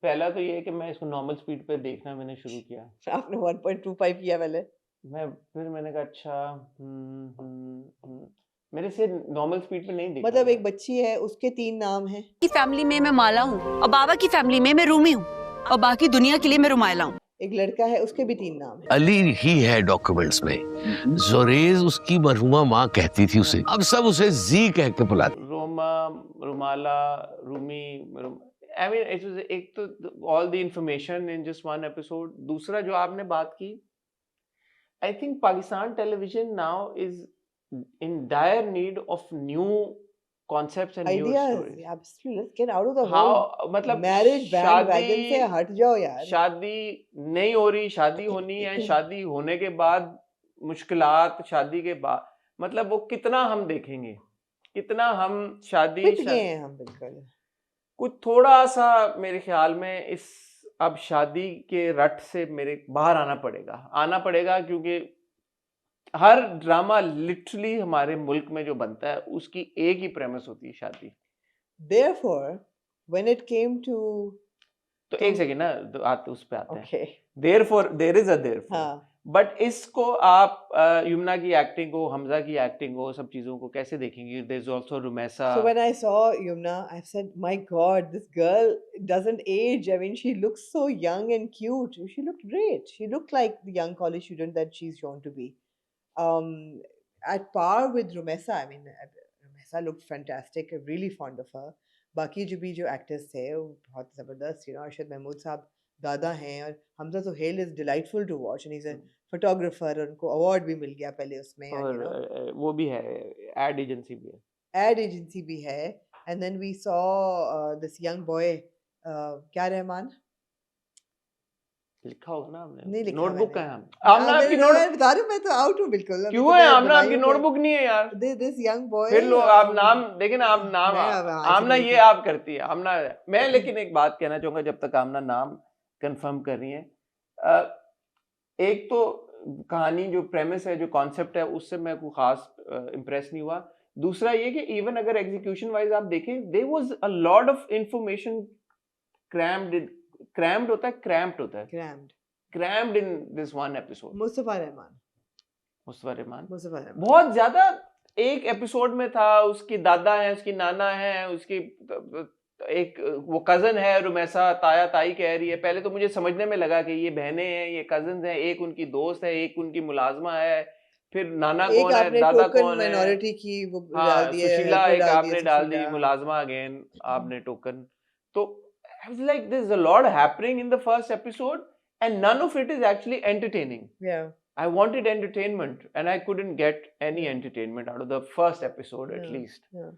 पहला तो ये है कि मैं इसको नॉर्मल स्पीड पे देखना मैंने शुरू किया. आपने 1.25 किया पहले. फिर मैंने कहा अच्छा, मेरे से नॉर्मल स्पीड पे नहीं देखा. मतलब एक बच्ची है, उसके 3 नाम हैं. की फैमिली में मैं माला हूँ, और बाबा की फैमिली में मैं रूमी हूँ, और बाकी दुनिया के लिए मैं रुमायला हूँ. एक लड़का है, उसके भी 3 नाम हैं. अली ही है डॉक्यूमेंट्स में. जोरेज उसकी मरहुमा माँ कहती थी उसे, अब सब उसे जी कह के बुलाते. Roma, रुमाला, Rumi. I mean, it was एक तो all the information in just one episode. दूसरा जो आपने बात की, I think Pakistan television now is in dire need of new concepts and new Ideas. stories. Absolutely. Let's get out of the How whole मतलब marriage bandwagon से हट जाओ यार. शादी नहीं हो रही, शादी होनी है, शादी होने के बाद मुश्किलात, शादी के बाद मतलब वो कितना हम देखेंगे, कितना हम शादी पिट गए हैं हम बिल्कुल. कुछ थोड़ा सा मेरे ख्याल में इस अब शादी के रट से मेरे बाहर आना पड़ेगा, क्योंकि हर ड्रामा लिटरली हमारे मुल्क में जो बनता है उसकी एक ही प्रेमिस होती है, शादी. Therefore, when it came to तो एक सेकेंड ना, तो उस पे आते हैं. okay. Therefore, there is a therefore. हाँ. बट इसको आप यमुना की एक्टिंग को, हमजा की एक्टिंग को, सब चीजों को कैसे देखेंगे? There is also Rumaisa. So when I saw Yumna, I said, "My God, this girl doesn't age. I mean, she looks so young and cute. She looked great. She looked like the young college student that she's shown to be. Um, at par with Rumesa. I mean, Rumesa looked fantastic. I'm really fond of her. बाकी जो actors थे वो बहुत ज़बरदस्त. You know, Arshad Mahmood साहब दादा हैं, और Hamza Suhail is delightful to watch, and he's a photographer. और उनको award भी मिल गया पहले उसमें. और you know, वो भी है, एड एजेंसी भी है. ad agency भी है. And then we saw this young boy, क्या रहमान? लिखा होगा ना हमने, नहीं लिखा नोटबुक का मैंने. है हम. आमना आपकी मैं नोट बता रही हूँ, मैं तो आउट हूँ बिल्कुल. अभी क्यों तो है? मैं आमना आपकी बनाई हूँ. नोटबुक नहीं है यार. This young boy. फिर लोग आप नाम देखें ना, आप नाम मैं अब आज आमना नहीं ये थी. आप करती है आमना. मैं लेकिन एक बात कहना चाहूंगा जब तक आमना नाम कंफर्म कर रही है. एक तो कहानी जो प्रेमिस है, जो कॉन्सेप्ट है, उससे मैं कोई खास इम्प्रेस नहीं हुआ. दूसरा ये कि इवन अगर एग्जीक्यूशन वाइज आप देखें, there was a lot of information crammed होता है, क्रैम्प्ड होता है, crammed in this one episode. Mustafa Rahman. बहुत ज्यादा एक एपिसोड में था. उसकी दादा है, उसकी नाना है, उसकी एक वो कजन है रुमैसा, ताया ताई कह रही है. पहले तो मुझे समझने में लगा कि ये बहनें हैं, ये कजन्स हैं. एक उनकी दोस्त है, एक उनकी मुलाजमा है. फिर नाना कौन है, दादा कौन है? माइनॉरिटी की वो हाँ, डाल दी है, सुशीला हेल्पर एक डाल आपने दी है, डाल दी, सुशीला. मुलाजमा अगेन आपने टोकन. तो I was like, there's a lot happening in the first episode and none of it is actually entertaining. Yeah. I wanted entertainment and I couldn't get any entertainment out of the first episode at least. Yeah.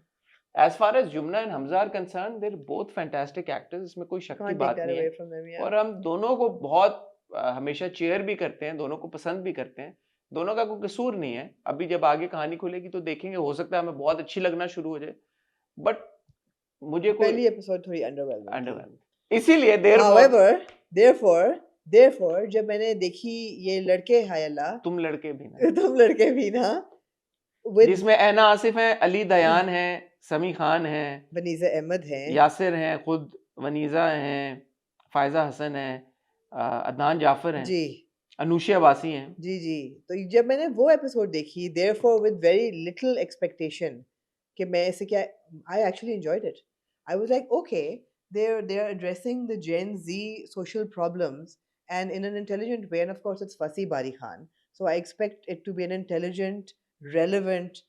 As far as Yumna and Hamza are concerned, they're both fantastic actors. इसमें कोई शक की Can't बात take that नहीं away है. from them, yeah. और हम दोनों को बहुत हमेशा चेयर भी करते हैं, दोनों को पसंद भी करते हैं. दोनों का कोई कसूर नहीं है. अभी जब आगे कहानी खुलेगी तो देखेंगे, हो सकता है हमें बहुत अच्छी लगना शुरू हो जाए. बट मुझे कोई पहली एपिसोड थोड़ी अंडरवेलमिंग. इसीलिए therefore जब मैंने देखी ये लड़के हाय अल्लाह, तुम लड़के भी ना, तुम लड़के भी ना, जिसमें ऐना आसिफ है, अली दयान है, समी खान है, वनीजा अहमद है, यासिर हैं, खुद वनीजा हैं, फायजा हसन है, अदनान जाफर हैं जी, अनुशी अब्बासी हैं. जी. तो जब मैंने वो एपिसोड देखी, therefore with very little expectation कि मैं इसे क्या, I actually enjoyed it. I was like, okay, they're addressing the Gen Z social problems and in an intelligent way, and of course it's Fasi Bari Khan, so I expect it to be an intelligent, relevant,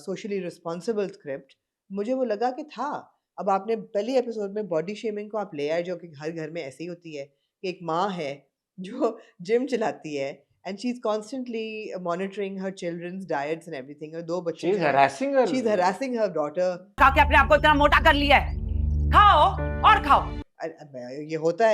socially responsible script. मुझे वो लगा कि था. अब आपने पहली episode में body shaming को आप ले आए, जो कि हर घर में ऐसी होती है कि एक माँ है जो जिम चलाती है and she's constantly monitoring her children's diets and everything. और दो बच्चे She's harassing her daughter. खा के अपने आप को इतना मोटा कर लिया है. खाओ और खाओ. ये होता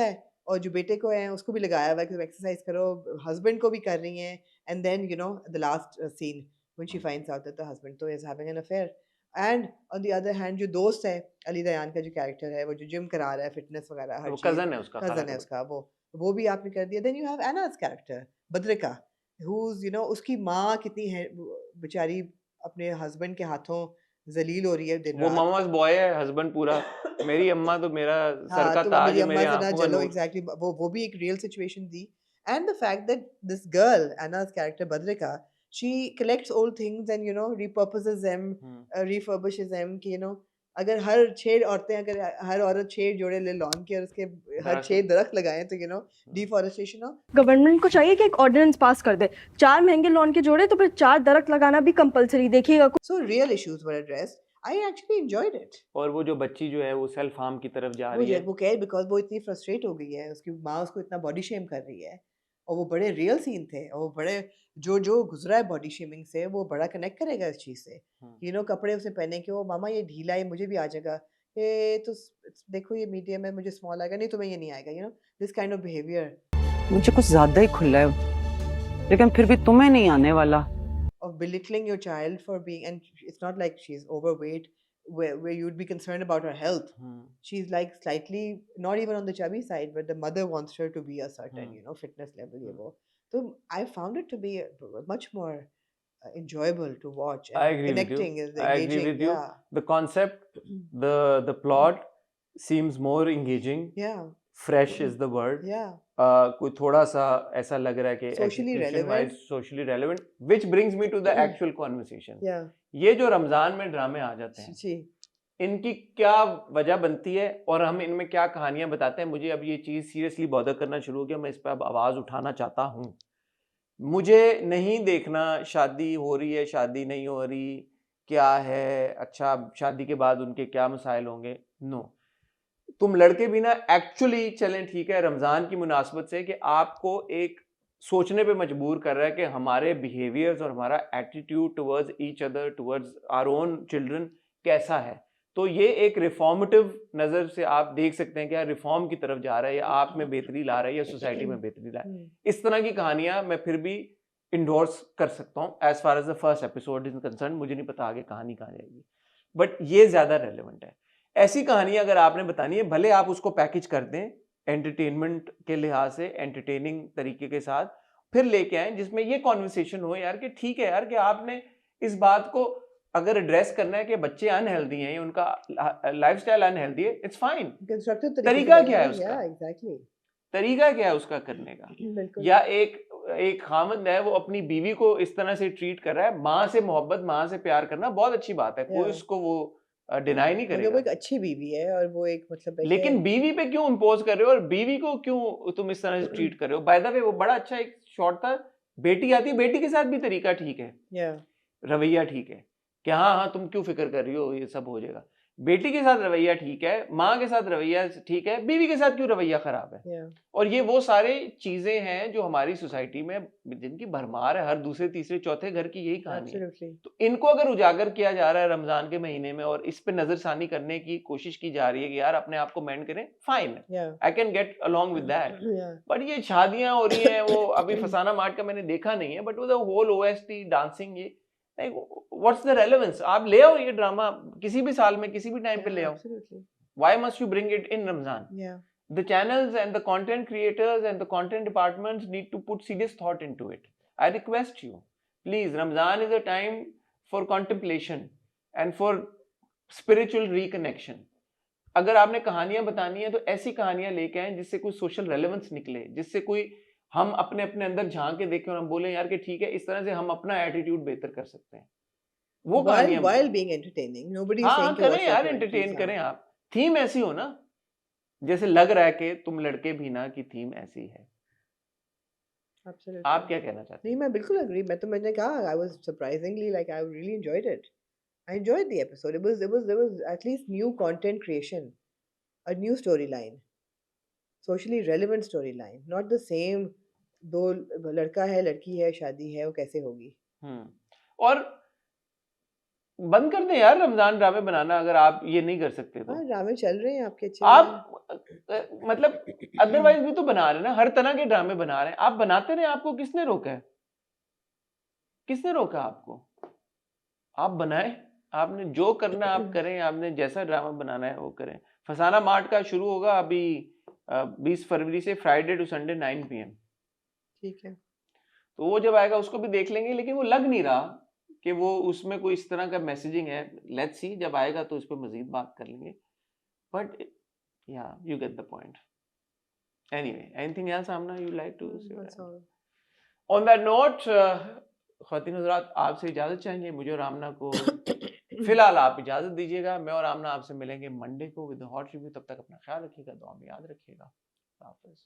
है. और जो बेटे को है उसको भी लगाया हुआ है कि एक्सरसाइज करो, हस्बैंड को भी कर रही हैं. And then you know the last scene when she finds out that the husband is having an affair. And on the other hand जो दोस्त है अली दयान का जो कैरेक्टर है, वो जो जिम करा रहा है, फिटनेस वगैरह हर चीज, कजन है उसका, वो भी आपने कर दिया. Then you have Anna's character Badrika, who's you know उसकी माँ कितनी है बेचारी, अपने हस्बैंड के हाथों जलील हो रही है दिन वो रात. मामा's boy है, हस्बैंड पूरा. मेरी अम्मा तो मेरा सर का ताज है, मेरी आंखों का नूर. Exactly, वो भी एक real situation थी. And the fact that this girl, Anna's character Badrika, she collects old things and you know repurposes them, refurbishes them. कि you know अगर हर 6 औरतें, अगर हर औरत 6 जोड़े ले लॉन के और उसके हर 6 दरख्त लगाएं तो you know deforestation हो. गवर्नमेंट को चाहिए कि एक ऑर्डिनेंस पास कर दे, 4 महंगे लॉन के जोड़े तो फिर 4 दरख्त लगाना भी कंपलसरी. देखिएगा. So real issues were addressed. I actually enjoyed it. और वो जो बच्ची जो है वो सेल्फ हार्म की तरफ जा रही है. वो कह बिकॉज वो इतनी फ्रस्ट्रेट हो गई है, उसकी माँ उसको इतना बॉडी शेम कर रही है, और वो बड़े रियल सीन थे, और वो बड़े जो गुजरा है बॉडी शेमिंग से, वो बड़ा कनेक्ट करेगा इस चीज़ से. यू नो कपड़े उसे पहने के, वो मामा ये ढीला है, मुझे भी आ जाएगा, ये तो देखो ये मीडियम है, मुझे स्मॉल आएगा, नहीं तुम्हें ये नहीं आएगा. You know this kind of behaviour. मुझे कुछ ज्यादा ही खुला है, लेकिन फिर भी तुम्हें नहीं आने वाला. Of belittling your child for being, and it's not like she's overweight where you'd be concerned about her health. She's like slightly not even on the chubby side, but the mother wants her to be a certain you know fitness level. ये वो. So I found it to be much more enjoyable to watch. And I agree connecting with you. is I engaging. agree with you. Yeah. The concept, the plot seems more engaging. Yeah. Fresh is the word, या कोई थोड़ा सा ऐसा लग रहा है कि Socially relevant. Socially relevant, which brings me to the actual conversation. या ये जो रमजान में ड्रामे आ जाते हैं, जी इनकी क्या वजह बनती है और हम इनमें क्या कहानियां बताते हैं, मुझे अब ये चीज़ सीरियसली बॉदर करना शुरू हो गया। मैं इस पर अब आवाज़ उठाना चाहता हूँ। मुझे नहीं देखना शादी हो रही है, शादी नहीं हो रही, क्या है, अच्छा शादी के बाद उनके क्या मसाइल होंगे। नो, तुम लड़के भी ना एक्चुअली चलें, ठीक है, रमज़ान की मुनासबत से कि आपको एक सोचने पे मजबूर कर रहा है कि हमारे बिहेवियर्स और हमारा attitude towards each other, towards our own children कैसा है। तो ये एक रिफॉर्मेटिव नज़र से आप देख सकते हैं कि यार रिफॉर्म की तरफ जा रहा है, या आप में बेहतरी ला रहा है, या सोसाइटी में बेहतरी ला रहा है। इस तरह की कहानियां मैं फिर भी इंडोर्स कर सकता हूँ as far as the first episode is concern. मुझे नहीं पता आगे कहानी कहाँ जाएगी, बट ये ज़्यादा रेलिवेंट है। ऐसी कहानियां अगर आपने बतानी है, भले आप उसको पैकेज कर दें एंटरटेनमेंट के लिहाज से, एंटरटेनिंग तरीके के साथ, फिर लेके आए जिसमें ये कॉन्वर्सेशन हो यार कि ठीक है यार कि आपने इस बात को अगर एड्रेस करना है कि बच्चे अनहेल्दी हैं, उनका लाइफस्टाइल अनहेल्दी है, इट्स फाइन। कंस्ट्रक्टिव तरीका क्या है उसका? एग्जैक्टली तरीका क्या है उसका करने का? बिल्कुल या एक खामद है, वो अपनी बीवी को इस तरह से ट्रीट कर रहा है, माँ से मोहब्बत, माँ से प्यार करना बहुत अच्छी बात है, कोई उसको वो डिनाई नहीं वो करेगा। एक अच्छी बीवी है और वो एक मतलब है लेकिन बीवी पे क्यों इम्पोज कर रहे हो, और बीवी को क्यों तुम इस तरह से ट्रीट कर रहे हो? बाय द वे वो बड़ा अच्छा एक शॉट था, बेटी आती है, बेटी के साथ भी तरीका ठीक है, या रवैया ठीक है कि हाँ हाँ तुम क्यों फिक्र कर रही हो, ये सब हो जाएगा। बेटी के साथ रवैया ठीक है, माँ के साथ रवैया ठीक है, बीवी के साथ क्यों रवैया खराब है? या और ये वो सारे चीजें हैं जो हमारी सोसाइटी में जिनकी भरमार है, हर दूसरे तीसरे चौथे घर की यही कहानी है। एब्सोल्युटली तो इनको अगर उजागर किया जा रहा है रमजान के महीने में और इस पे नजरसानी करने की कोशिश की जा रही है कि यार अपने आप को मेंटेन करें, फाइन, या I can get along with that. या बट ये शादियां हो रही हैं, वो अभी फसाना मार्ट का मैंने देखा नहीं है, बट वो होल ओएसटी डांसिंग, ये व्हाट्स द रेलेवेंस? आप ले आओ ये ड्रामा किसी भी साल में किसी भी टाइम पे ले आओ, absolutely why must you bring it in Ramzan? या The channels and the content creators and the content departments need to put serious thought into it. I request you, please, Ramzan is a time for contemplation and for spiritual reconnection. अगर आपने कहानियां बतानी है तो ऐसी कहानियां लेके आए जिससे कोई सोशल रेलेवेंस निकले, जिससे कोई हम अपने अपने अंदर झांक के देखें और हम बोले यार कि ठीक है, इस तरह से हम अपना एटीट्यूड बेहतर कर सकते हैं। वो कहानियां while being entertaining nobody is हाँ saying कि करें what's यार, your point, एंटरटेन please, करें हाँ। आप। थीम ऐसी हो ना, जैसे लग रहा है कि तुम लड़के भी ना की थीम ऐसी है। Absolutely. आप क्या कहना चाहते नहीं, मैं बिल्कुल agree। मैंने कहा I was surprisingly like I really enjoyed it. I enjoyed the episode. There was at least new content creation, a new storyline, socially relevant storyline, not the same दो लड़का है लड़की है शादी है वो कैसे होगी। और बंद कर दें यार रमजान ड्रामे बनाना, अगर आप ये नहीं कर सकते तो। हाँ ड्रामे चल रहे हैं आपके अच्छे आप मतलब अदरवाइज भी तो बना रहे हैं ना, हर तरह के ड्रामे बना रहे हैं, आप बनाते रहे, आपको किसने रोका है? किसने रोका आपको? आप बनाए, आपने जो करना आप करें, आपने जैसा ड्रामा बनाना है वो करें। फसाना मार्ट का शुरू होगा अभी 20 फरवरी से, फ्राइडे टू संडे 9 PM। ठीक है तो वो जब आएगा उसको भी देख लेंगे, लेकिन वो लग नहीं रहा कि वो उसमें कोई इस तरह का मैसेजिंग है। लेट्स सी, जब आएगा तो उस पर मजीद बात कर लेंगे, बट या you get the point. Anyway, anything else Amna you like to say? On that note ख्वातीन हज़रात, आपसे इजाज़त चाहेंगे, मुझे और आमना को फिलहाल आप इजाज़त दीजिएगा। मैं और आमना आपसे मिलेंगे मंडे को विद हॉट रिव्यू। तब तक अपना ख्याल रखिएगा, दुआ में याद रखिएगा। हाफ़िज़।